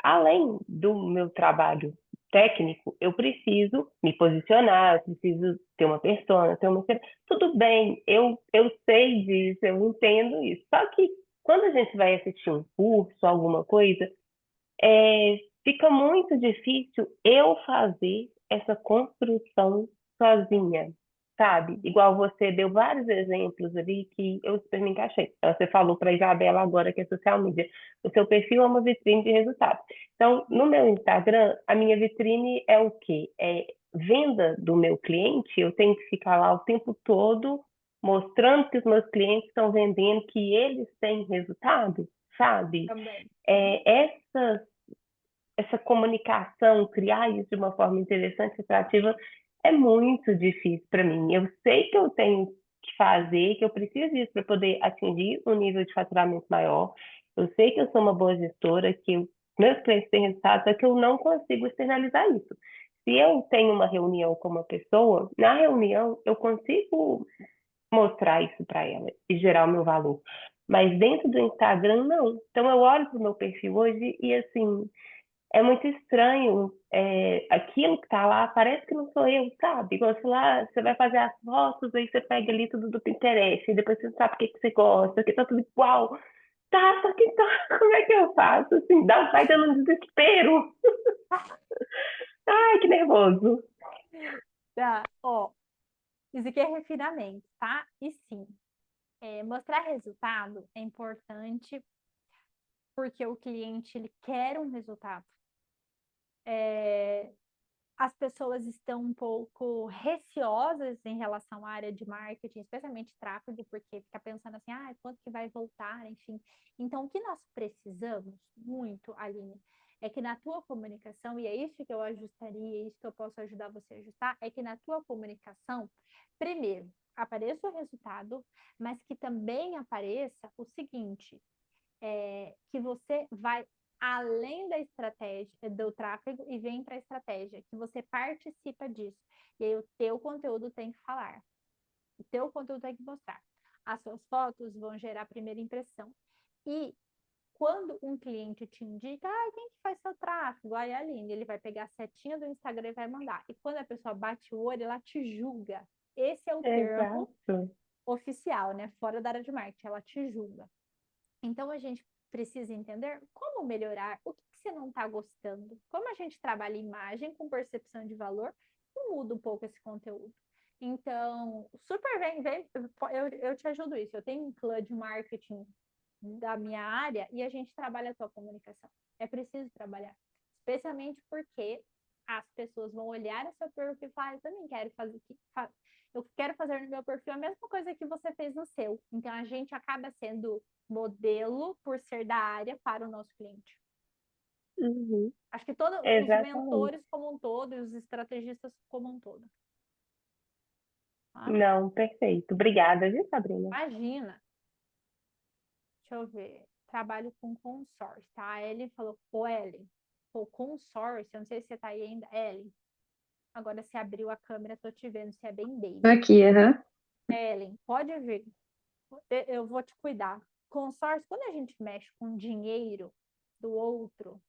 além do meu trabalho técnico, eu preciso me posicionar, eu preciso ter uma persona, ter uma... Tudo bem, eu sei disso, eu entendo isso. Só que quando a gente vai assistir um curso, alguma coisa, fica muito difícil eu fazer essa construção sozinha, sabe? Igual você deu vários exemplos ali que eu super me encaixei. Então, você falou para a Isabela agora que é social media. O seu perfil é uma vitrine de resultados. Então, no meu Instagram, a minha vitrine é o quê? É venda do meu cliente. Eu tenho que ficar lá o tempo todo mostrando que os meus clientes estão vendendo, que eles têm resultado, sabe? Também. Essa comunicação, criar isso de uma forma interessante e atrativa, é muito difícil para mim. Eu sei que eu tenho que fazer, que eu preciso disso para poder atingir um nível de faturamento maior. Eu sei que eu sou uma boa gestora, que meus clientes têm resultado, só que eu não consigo externalizar isso. Se eu tenho uma reunião com uma pessoa, na reunião eu consigo mostrar isso para ela e gerar o meu valor. Mas dentro do Instagram, não. Então eu olho para o meu perfil hoje e assim, é muito estranho. Aquilo que está lá parece que não sou eu, sabe? Igual você lá, você vai fazer as fotos, aí você pega ali tudo do Pinterest, e depois você não sabe o que, que você gosta, que tá tudo igual. Tá, só que tá, como é que eu faço? Assim, vai dando um desespero. Ai, que nervoso. Tá, ó, isso aqui é refinamento, tá? E sim, mostrar resultado é importante porque o cliente ele quer um resultado. As pessoas estão um pouco receosas em relação à área de marketing, especialmente tráfego, porque fica pensando assim, quanto que vai voltar, enfim. Então, o que nós precisamos muito, Aline, é que na tua comunicação, e é isso que eu ajustaria, é isso que eu posso ajudar você a ajustar, é que na tua comunicação, primeiro, apareça o resultado, mas que também apareça o seguinte, que você vai além da estratégia do tráfego e vem para a estratégia, que você participa disso. E aí o teu conteúdo tem que falar, o teu conteúdo tem que mostrar. As suas fotos vão gerar a primeira impressão. E quando um cliente te indica, quem que faz seu tráfego? Aí, Aline, ele vai pegar a setinha do Instagram e vai mandar. E quando a pessoa bate o olho, ela te julga. Esse é o termo Exato. oficial, né? Fora da área de marketing, ela te julga. Então, a gente precisa entender como melhorar, o que você não está gostando. Como a gente trabalha imagem com percepção de valor, muda um pouco esse conteúdo. Então, super vem, eu te ajudo isso. Eu tenho um clã de marketing da minha área e a gente trabalha a tua comunicação. É preciso trabalhar. Especialmente porque as pessoas vão olhar o seu perfil e falar, eu também quero fazer, eu quero fazer no meu perfil a mesma coisa que você fez no seu. Então, a gente acaba sendo modelo por ser da área para o nosso cliente. Uhum. Acho que todos os Exatamente. mentores como um todo e os estrategistas como um todo. Tá? Não, perfeito. Obrigada, viu, Sabrina? Imagina, deixa eu ver, trabalho com consórcio, tá? A Ellen falou, Ellen, o consórcio, eu não sei se você tá aí ainda, Ellen, agora se abriu a câmera, tô te vendo, você é bem Tô baby. aqui, aham. Ellen, pode vir, eu vou te cuidar. Consórcio, quando a gente mexe com dinheiro do outro,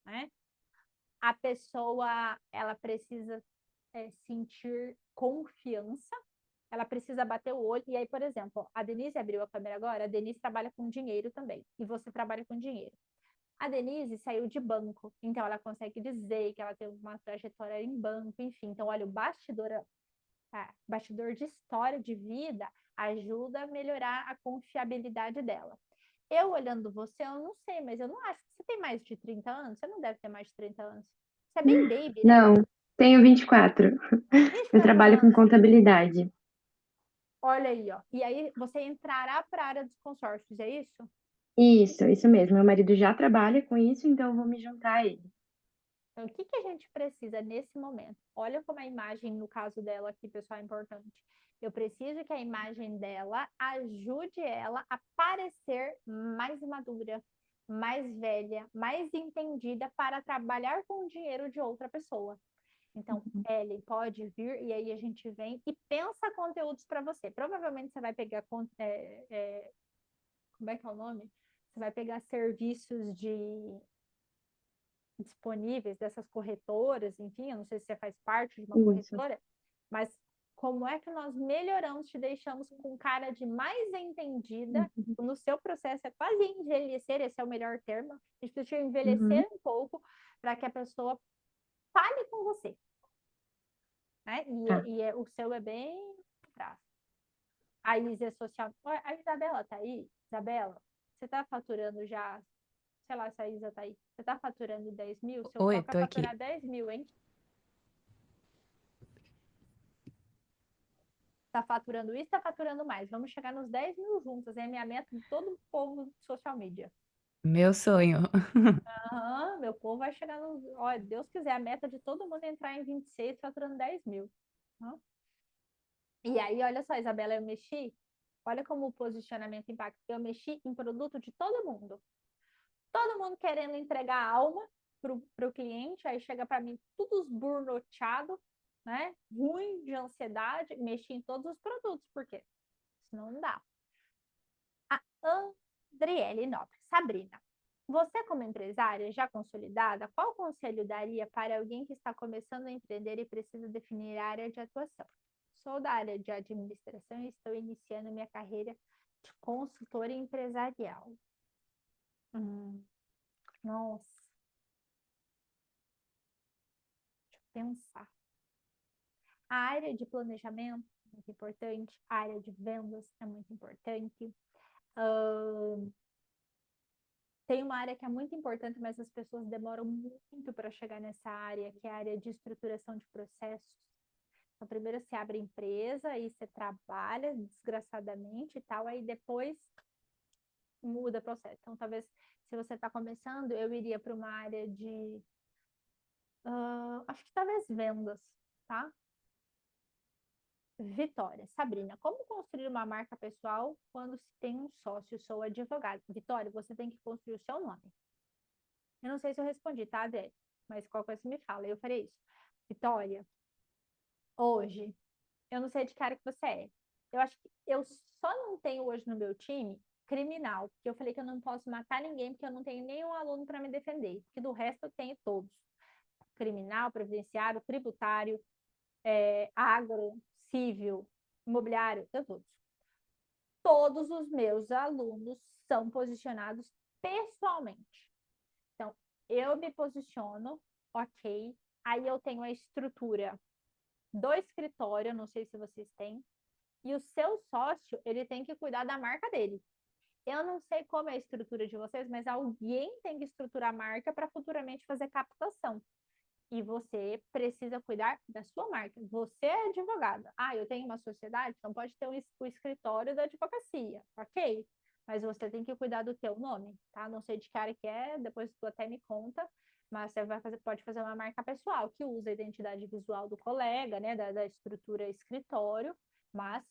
né? A pessoa, ela precisa sentir confiança, ela precisa bater o olho. E aí, por exemplo, a Denise abriu a câmera agora, a Denise trabalha com dinheiro também, e você trabalha com dinheiro. A Denise saiu de banco, então ela consegue dizer que ela teve uma trajetória em banco, enfim. Então, olha, o bastidor de história de vida ajuda a melhorar a confiabilidade dela. Eu olhando você, eu não sei, mas eu não acho que você tem mais de 30 anos. Você não deve ter mais de 30 anos. Você é bem baby, né? Não, tenho 24. Eu 24 trabalho com anos. contabilidade. Olha aí, ó. E aí você entrará para a área dos consórcios, é isso? Isso mesmo. Meu marido já trabalha com isso, então eu vou me juntar a ele. Então, o que que a gente precisa nesse momento? Olha como a imagem, no caso dela aqui, pessoal, é importante. Eu preciso que a imagem dela ajude ela a parecer mais madura, mais velha, mais entendida para trabalhar com o dinheiro de outra pessoa. Então, Ellen, pode vir e aí a gente vem e pensa conteúdos para você. Provavelmente você vai pegar, como é que é o nome? Você vai pegar serviços disponíveis dessas corretoras, enfim, eu não sei se você faz parte de uma Isso. corretora, mas como é que nós melhoramos, te deixamos com cara de mais entendida no seu processo, é quase envelhecer, esse é o melhor termo, a gente precisa Uhum. envelhecer um pouco para que a pessoa fale com você, né? Tá. O seu é bem atrás. A Isa é social. A Isabela tá aí? Isabela, você tá faturando já, sei lá se a Isa tá aí, você tá faturando 10 mil? Seu Oi, foco é tô aqui. faturar 10 mil, hein? Tá faturando isso, tá faturando mais. Vamos chegar nos 10 mil juntas. É a minha meta de todo o povo do social media. Meu sonho. Aham, meu povo vai chegar nos. Olha, Deus quiser, a meta de todo mundo é entrar em 26 faturando 10 mil. Aham. E aí, olha só, Isabela, eu mexi, olha como o posicionamento impacta. Eu mexi em produto de todo mundo querendo entregar alma para o cliente, aí chega para mim tudo esburnoteado, né? Ruim de ansiedade, mexi em todos os produtos, porque senão não dá. A Andriele Nobre, Sabrina, você como empresária já consolidada, qual conselho daria para alguém que está começando a empreender e precisa definir a área de atuação? Sou da área de administração e estou iniciando minha carreira de consultora empresarial. Nossa, deixa eu pensar. A área de planejamento é muito importante, a área de vendas é muito importante. Tem uma área que é muito importante, mas as pessoas demoram muito para chegar nessa área, que é a área de estruturação de processos. Então, primeiro você abre a empresa, aí você trabalha desgraçadamente e tal, aí depois muda o processo. Então, talvez, se você está começando, eu iria para uma área de, acho que talvez vendas, tá? Vitória, Sabrina, como construir uma marca pessoal quando se tem um sócio? Sou advogada. Vitória, você tem que construir o seu nome. Eu não sei se eu respondi, tá, Adé? Mas qualquer coisa você me fala, eu farei isso. Vitória, hoje, eu não sei de cara que você é. Eu acho que eu só não tenho hoje no meu time criminal, porque eu falei que eu não posso matar ninguém, porque eu não tenho nenhum aluno para me defender, porque do resto eu tenho todos. Criminal, previdenciário, tributário, agro, civil, imobiliário, eu todos. Todos os meus alunos são posicionados pessoalmente. Então, eu me posiciono, ok. Aí eu tenho a estrutura do escritório, não sei se vocês têm, e o seu sócio, ele tem que cuidar da marca dele. Eu não sei como é a estrutura de vocês, mas alguém tem que estruturar a marca para futuramente fazer captação. E você precisa cuidar da sua marca. Você é advogada. Ah, eu tenho uma sociedade, então pode ter o escritório da advocacia, ok? Mas você tem que cuidar do teu nome, tá? Não sei de que área que é, depois tu até me conta, mas você pode fazer uma marca pessoal que usa a identidade visual do colega, né? Da estrutura escritório, mas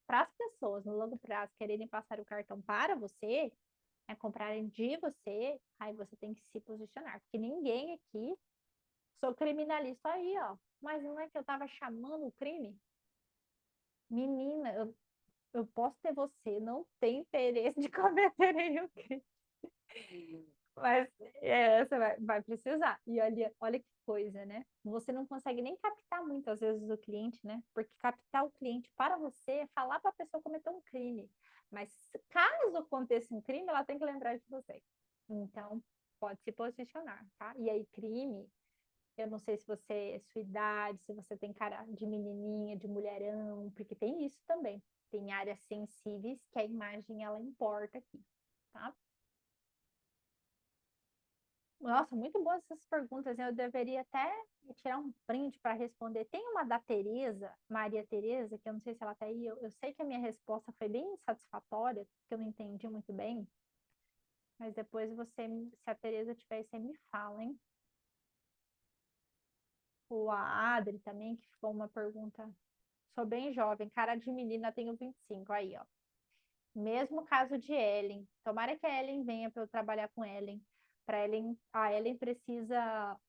para as pessoas no longo prazo quererem passar o cartão para você, comprarem de você, aí você tem que se posicionar, porque ninguém aqui sou criminalista aí, ó. Mas não é que eu estava chamando o crime? Menina, eu posso ter você, não tem interesse de cometer nenhum crime. Mas você vai precisar. E olha que coisa, né? Você não consegue nem captar muitas vezes o cliente, né? Porque captar o cliente para você é falar para a pessoa cometer um crime. Mas caso aconteça um crime, ela tem que lembrar de você. Então, pode se posicionar, tá? E aí, crime, eu não sei se você, sua idade, se você tem cara de menininha, de mulherão, porque tem isso também. Tem áreas sensíveis que a imagem ela importa aqui, tá? Nossa, muito boas essas perguntas. Eu deveria até tirar um print para responder. Tem uma da Tereza, Maria Tereza, que eu não sei se ela está aí. Eu sei que a minha resposta foi bem insatisfatória, porque eu não entendi muito bem. Mas depois você, se a Tereza tiver aí, você me fala, hein? Ou a Adri também, que ficou uma pergunta. Sou bem jovem, cara de menina, tenho 25. Aí, ó. Mesmo caso de Ellen. Tomara que a Ellen venha para eu trabalhar com Ellen. Para Ellen, a Ellen precisa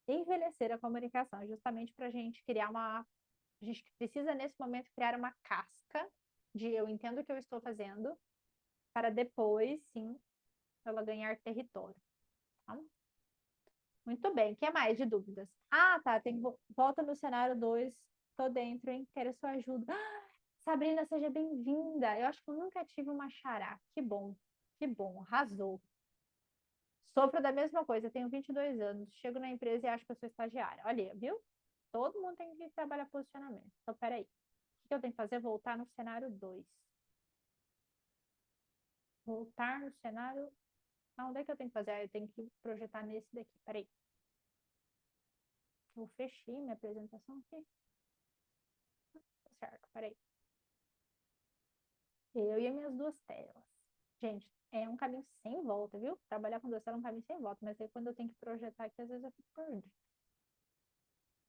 envelhecer a comunicação, justamente para a gente criar uma. A gente precisa, nesse momento, criar uma casca de eu entendo o que eu estou fazendo, para depois, sim, ela ganhar território. Tá? Muito bem. O que mais de dúvidas? Ah, tá. Volta no cenário 2. Tô dentro, hein? Quero sua ajuda. Sabrina, seja bem-vinda. Eu acho que eu nunca tive uma xará. Que bom, arrasou. Sofro da mesma coisa, tenho 22 anos. Chego na empresa e acho que eu sou estagiária. Olha, viu? Todo mundo tem que trabalhar posicionamento. Então, peraí. O que eu tenho que fazer? Voltar no cenário 2. Voltar no cenário. Ah, onde é que eu tenho que fazer? Ah, eu tenho que projetar nesse daqui. Peraí. Eu fechei minha apresentação aqui. Certo, peraí. Eu e as minhas duas telas. Gente, é um caminho sem volta, viu? Trabalhar com duas telas é um caminho sem volta, mas aí quando eu tenho que projetar aqui, às vezes eu fico perdida.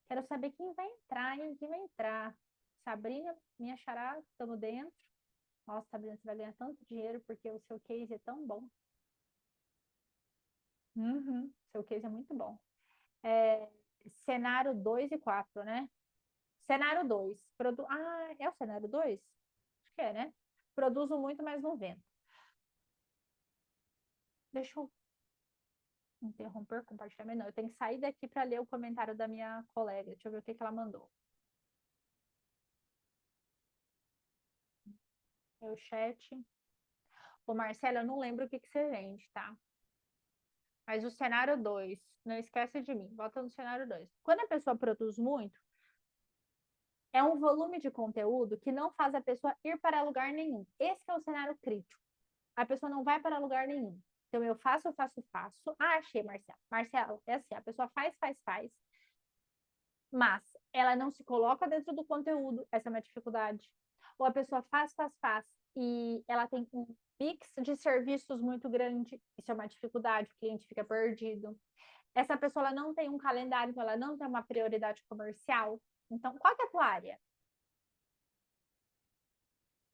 Quero saber quem vai entrar, hein? Quem vai entrar? Sabrina, minha xará, estamos dentro. Nossa, Sabrina, você vai ganhar tanto dinheiro porque o seu case é tão bom. Seu case é muito bom. Cenário 2 e 4, né? Cenário 2. É o cenário 2? Acho que é, né? Produzo muito, mas não vendo. Deixa eu interromper o compartilhamento. Não, eu tenho que sair daqui para ler o comentário da minha colega. Deixa eu ver o que ela mandou. Meu chat. Ô, Marcela, eu não lembro o que você vende, tá? Mas o cenário 2, não esquece de mim, volta no cenário 2. Quando a pessoa produz muito, é um volume de conteúdo que não faz a pessoa ir para lugar nenhum. Esse é o cenário crítico. A pessoa não vai para lugar nenhum. Então, eu faço. Ah, achei, Marcela. Marcela, é assim, a pessoa faz, mas ela não se coloca dentro do conteúdo. Essa é uma dificuldade. Ou a pessoa faz, e ela tem um mix de serviços muito grande. Isso é uma dificuldade, o cliente fica perdido. Essa pessoa ela não tem um calendário, então ela não tem uma prioridade comercial. Então, qual que é a tua área?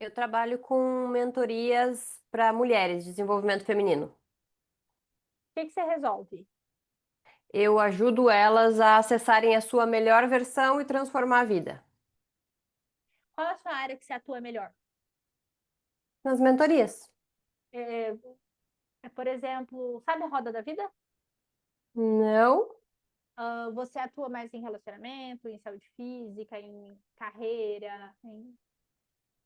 Eu trabalho com mentorias para mulheres, desenvolvimento feminino. O que você resolve? Eu ajudo elas a acessarem a sua melhor versão e transformar a vida. Qual é a sua área que você atua melhor? Nas mentorias. Por exemplo, sabe a roda da vida? Não. Você atua mais em relacionamento, em saúde física, em carreira,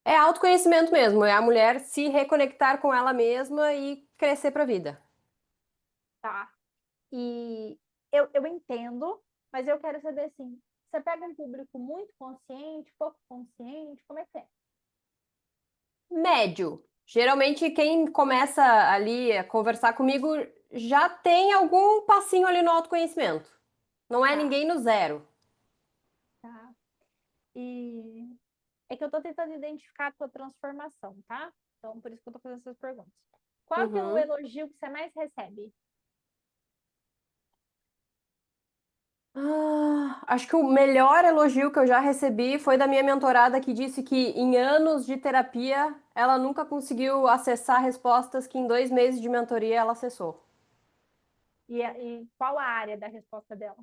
É autoconhecimento mesmo, é a mulher se reconectar com ela mesma e crescer para a vida. tá? E eu entendo, mas eu quero saber assim, você pega um público muito consciente, pouco consciente, como é que é? Médio. Geralmente quem começa ali a conversar comigo já tem algum passinho ali no autoconhecimento. Não é Tá, ninguém no zero. tá. E é que eu tô tentando identificar a tua transformação, tá? Então, por isso que eu tô fazendo essas perguntas. Qual que é o Uhum. elogio que você mais recebe? Acho que o melhor elogio que eu já recebi foi da minha mentorada que disse que em anos de terapia ela nunca conseguiu acessar respostas que em 2 meses de mentoria ela acessou. E qual a área da resposta dela?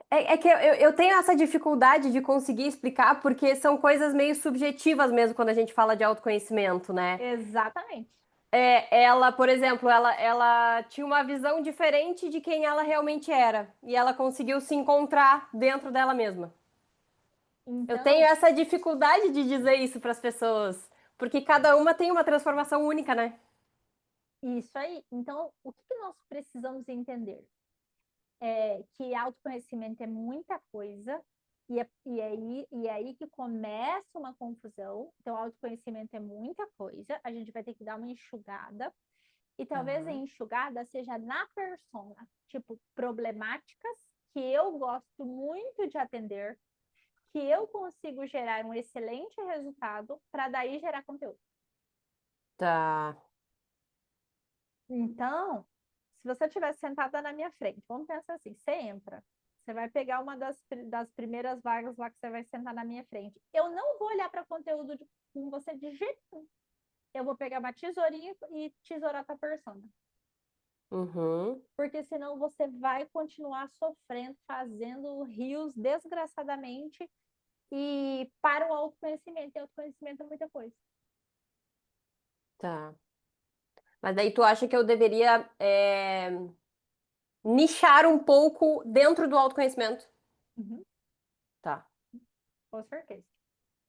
É que eu tenho essa dificuldade de conseguir explicar porque são coisas meio subjetivas mesmo quando a gente fala de autoconhecimento, né? Exatamente. Ela, por exemplo, ela tinha uma visão diferente de quem ela realmente era e ela conseguiu se encontrar dentro dela mesma. Eu tenho Então, essa dificuldade de dizer isso para as pessoas, porque cada uma tem uma transformação única, né? isso aí. Então, o que nós precisamos entender? É que autoconhecimento é muita coisa, e aí que começa uma confusão. Então, autoconhecimento é muita coisa, a gente vai ter que dar uma enxugada, e talvez a Aham. enxugada seja na persona, tipo, problemáticas que eu gosto muito de atender, que eu consigo gerar um excelente resultado para daí gerar conteúdo. Tá. Então, se você estiver sentada na minha frente, vamos pensar assim, você entra, você vai pegar uma das primeiras vagas lá que você vai sentar na minha frente. Eu não vou olhar para conteúdo com você de jeito nenhum. Eu vou pegar uma tesourinha e tesourar tua persona. Uhum. Porque senão você vai continuar sofrendo, fazendo rios desgraçadamente e para o autoconhecimento. E autoconhecimento é muita coisa. Tá. Mas daí tu acha que eu deveria nichar um pouco dentro do autoconhecimento? Uhum, Tá, com certeza.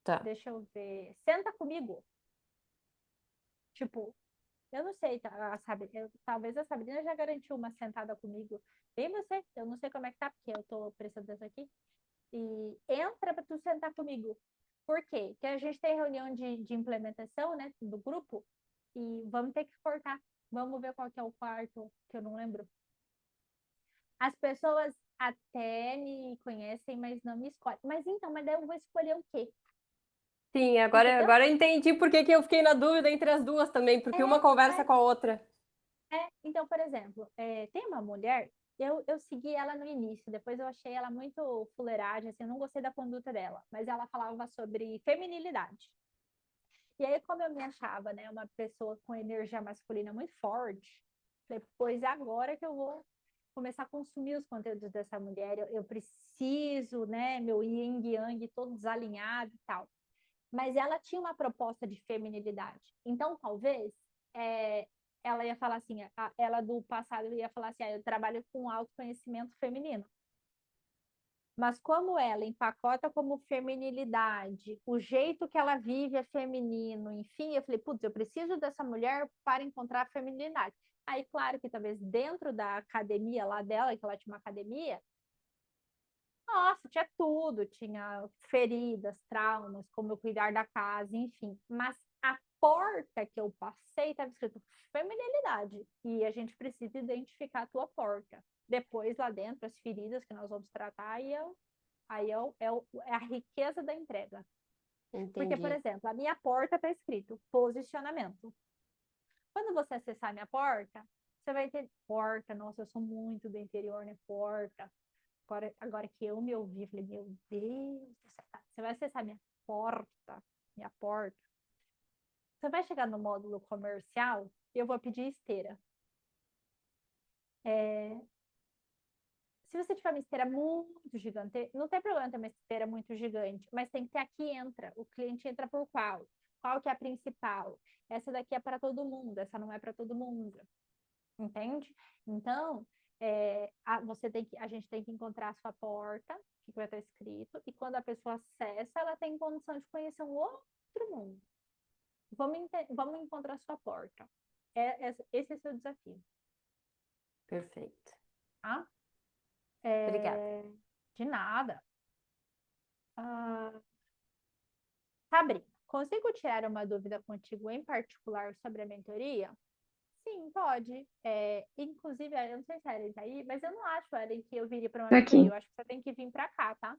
tá. Deixa eu ver. Senta comigo. Tipo, eu não sei, tá, talvez a Sabrina já garantiu uma sentada comigo. Bem você, eu não sei como é que tá, porque eu tô prestando atenção aqui. E entra para tu sentar comigo. Por quê? Porque a gente tem reunião de implementação, né, do grupo, e vamos ter que cortar. Vamos ver qual que é o quarto, que eu não lembro. As pessoas até me conhecem, mas não me escolhem. Mas então, mas daí eu vou escolher o quê? Sim, agora, Entendeu? agora eu entendi por que que eu fiquei na dúvida entre as duas também, porque uma conversa É, com a outra. Então, por exemplo, tem uma mulher, eu segui ela no início, depois eu achei ela muito fuleiragem, assim, eu não gostei da conduta dela, mas ela falava sobre feminilidade. E aí, como eu me achava, né, uma pessoa com energia masculina muito forte, falei, pois é agora que eu vou começar a consumir os conteúdos dessa mulher, eu preciso, né, meu yin e yang todo desalinhado e tal. Mas ela tinha uma proposta de feminilidade. Então, talvez, ela ia falar assim, ela do passado ia falar assim, eu trabalho com autoconhecimento feminino. Mas como ela empacota como feminilidade, o jeito que ela vive é feminino, enfim, eu falei, putz, eu preciso dessa mulher para encontrar a feminilidade. Aí, claro que talvez dentro da academia lá dela, que ela tinha uma academia, nossa, tinha tudo, tinha feridas, traumas, como eu cuidar da casa, enfim. Mas a porta que eu passei estava escrito feminilidade. E a gente precisa identificar a tua porta. Depois, lá dentro, as feridas que nós vamos tratar, é a riqueza da entrega. Porque, por Entendi. exemplo, a minha porta está escrito posicionamento. Quando você acessar a minha porta, você vai ter porta, nossa, eu sou muito do interior, né? Porta. Agora que eu me ouvi, falei, meu Deus, você vai acessar minha porta. Você vai chegar no módulo comercial e eu vou pedir esteira. Se você tiver uma esteira muito gigante, não tem problema ter uma esteira muito gigante, mas tem que ter aqui entra. O cliente entra por qual? Qual que é a principal? Essa daqui é para todo mundo, essa não é para todo mundo. Entende? Então, a gente tem que encontrar a sua porta, que vai estar escrito, e quando a pessoa acessa, ela tem condição de conhecer um outro mundo. Vamos encontrar a sua porta. Esse é o seu desafio. Perfeito. Tá? Obrigada. De nada. Sabrina, consigo tirar uma dúvida contigo em particular sobre a mentoria? Sim, pode. Inclusive, eu não sei se a Ellen tá aí, mas eu não acho, Ellen, que eu viria para uma Tô mentoria. aqui. Eu acho que você tem que vir para cá, tá?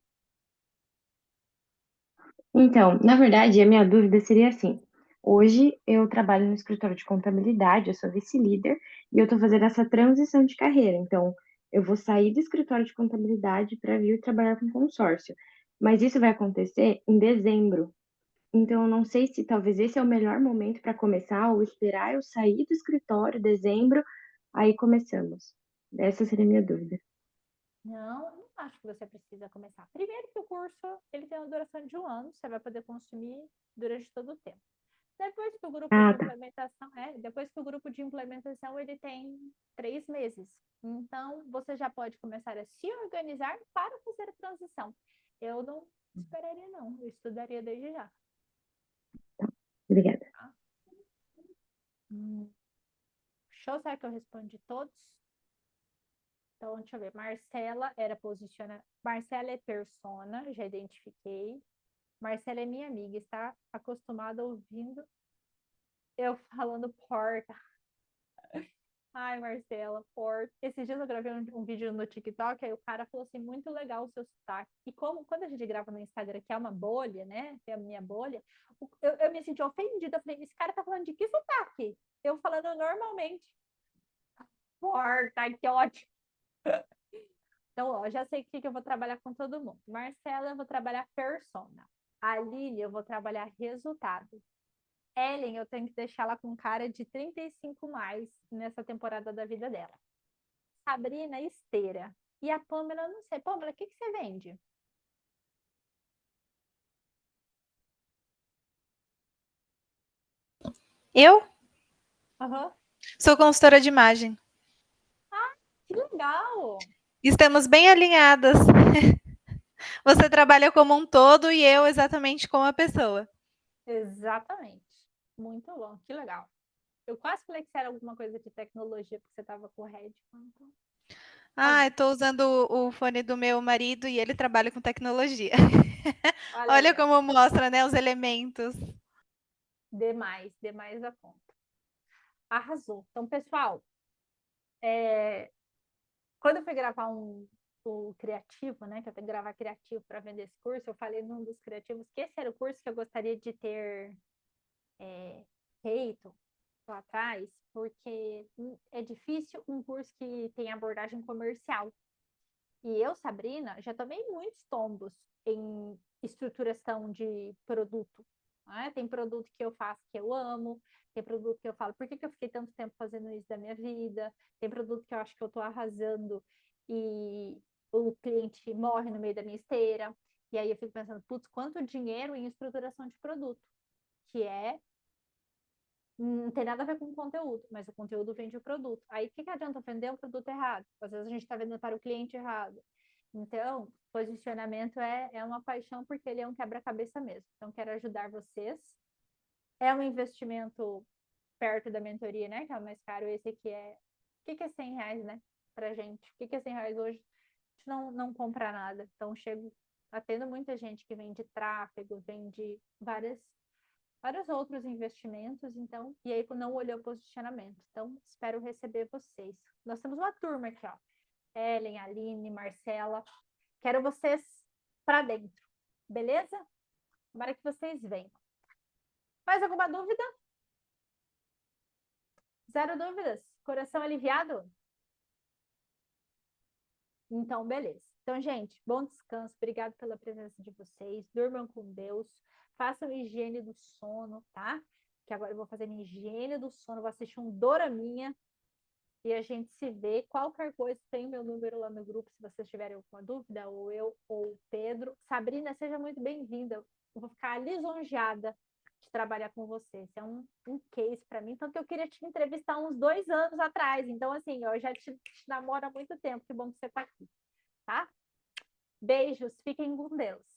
Então, na verdade, a minha dúvida seria assim: hoje eu trabalho no escritório de contabilidade, eu sou vice-líder e eu estou fazendo essa transição de carreira. Então, eu vou sair do escritório de contabilidade para vir trabalhar com consórcio. Mas isso vai acontecer em dezembro. Então, eu não sei se talvez esse é o melhor momento para começar ou esperar eu sair do escritório, dezembro, aí começamos. Essa seria a minha dúvida. Não acho que você precisa começar. Primeiro que o curso ele tem uma duração de 1 ano, você vai poder consumir durante todo o tempo. Depois que o grupo de Ah, tá. implementação, ele tem 3 meses. Então, você já pode começar a se organizar para fazer a transição. Eu não esperaria, não. Eu estudaria desde já. Obrigada. Tá? Show, será que eu respondi todos? Então, deixa eu ver. Marcela era posicionar. Marcela é persona, já identifiquei. Marcela é minha amiga, está acostumada ouvindo eu falando porta. Ai, Marcela, porta. Esses dias eu gravei um vídeo no TikTok, aí o cara falou assim, muito legal o seu sotaque. E como quando a gente grava no Instagram, que é uma bolha, né? Que é a minha bolha, eu me senti ofendida. Eu falei, esse cara tá falando de que sotaque? Eu falando normalmente. Porta, que ótimo. Então, ó, já sei que eu vou trabalhar com todo mundo. Marcela, eu vou trabalhar persona. Aline, eu vou trabalhar resultado. Ellen, eu tenho que deixar ela com cara de 35 mais nessa temporada da vida dela. Sabrina, esteira. E a Pâmela, eu não sei. Pâmela, o que você vende? Eu Aham. sou consultora de imagem. Que legal! Estamos bem alinhadas. Você trabalha como um todo e eu exatamente como a pessoa. Exatamente. Muito bom, que legal. Eu quase falei que era alguma coisa de tecnologia, porque você estava com o Red. Então, Ah, estou usando o fone do meu marido e ele trabalha com tecnologia. olha Olha aí, ó. como mostra, né, os elementos. Demais a conta. Arrasou. Então, pessoal, quando eu fui gravar o criativo, né? Que eu tenho que gravar criativo para vender esse curso, eu falei num dos criativos que esse era o curso que eu gostaria de ter feito lá atrás, porque é difícil um curso que tem abordagem comercial. E eu, Sabrina, já tomei muitos tombos em estruturação de produto. Né? Tem produto que eu faço que eu amo, tem produto que eu falo, por que eu fiquei tanto tempo fazendo isso da minha vida? Tem produto que eu acho que eu estou arrasando e o cliente morre no meio da minha esteira. E aí eu fico pensando, putz, quanto dinheiro em estruturação de produto, que não tem nada a ver com o conteúdo, mas o conteúdo vende o produto. Aí o que adianta vender o produto errado? Às vezes a gente está vendendo para o cliente errado. Então, posicionamento é uma paixão porque ele é um quebra-cabeça mesmo. Então, quero ajudar vocês. É um investimento perto da mentoria, né? Que é o mais caro. Esse aqui é... O que é R$100, né? Pra gente. O que é R$100 hoje? A gente não compra nada. Então, chego atendo muita gente que vende tráfego, vende vários outros investimentos, então, e aí não olhou o posicionamento. Então, espero receber vocês. Nós temos uma turma aqui, ó. Ellen, Aline, Marcela. Quero vocês para dentro, beleza? Tomara que vocês venham. Mais alguma dúvida? Zero dúvidas? Coração aliviado? Então, beleza. Então, gente, bom descanso. Obrigado pela presença de vocês. Durmam com Deus. Façam higiene do sono, tá? Que agora eu vou fazer minha higiene do sono. Vou assistir um Doraminha. E a gente se vê. Qualquer coisa, tem o meu número lá no grupo, se vocês tiverem alguma dúvida, ou eu, ou o Pedro. Sabrina, seja muito bem-vinda. Eu vou ficar lisonjeada de trabalhar com você. Isso é um case para mim. Então, que eu queria te entrevistar uns 2 anos atrás. Então, assim, eu já te namoro há muito tempo. Que bom que você está aqui, tá? Beijos, fiquem com Deus.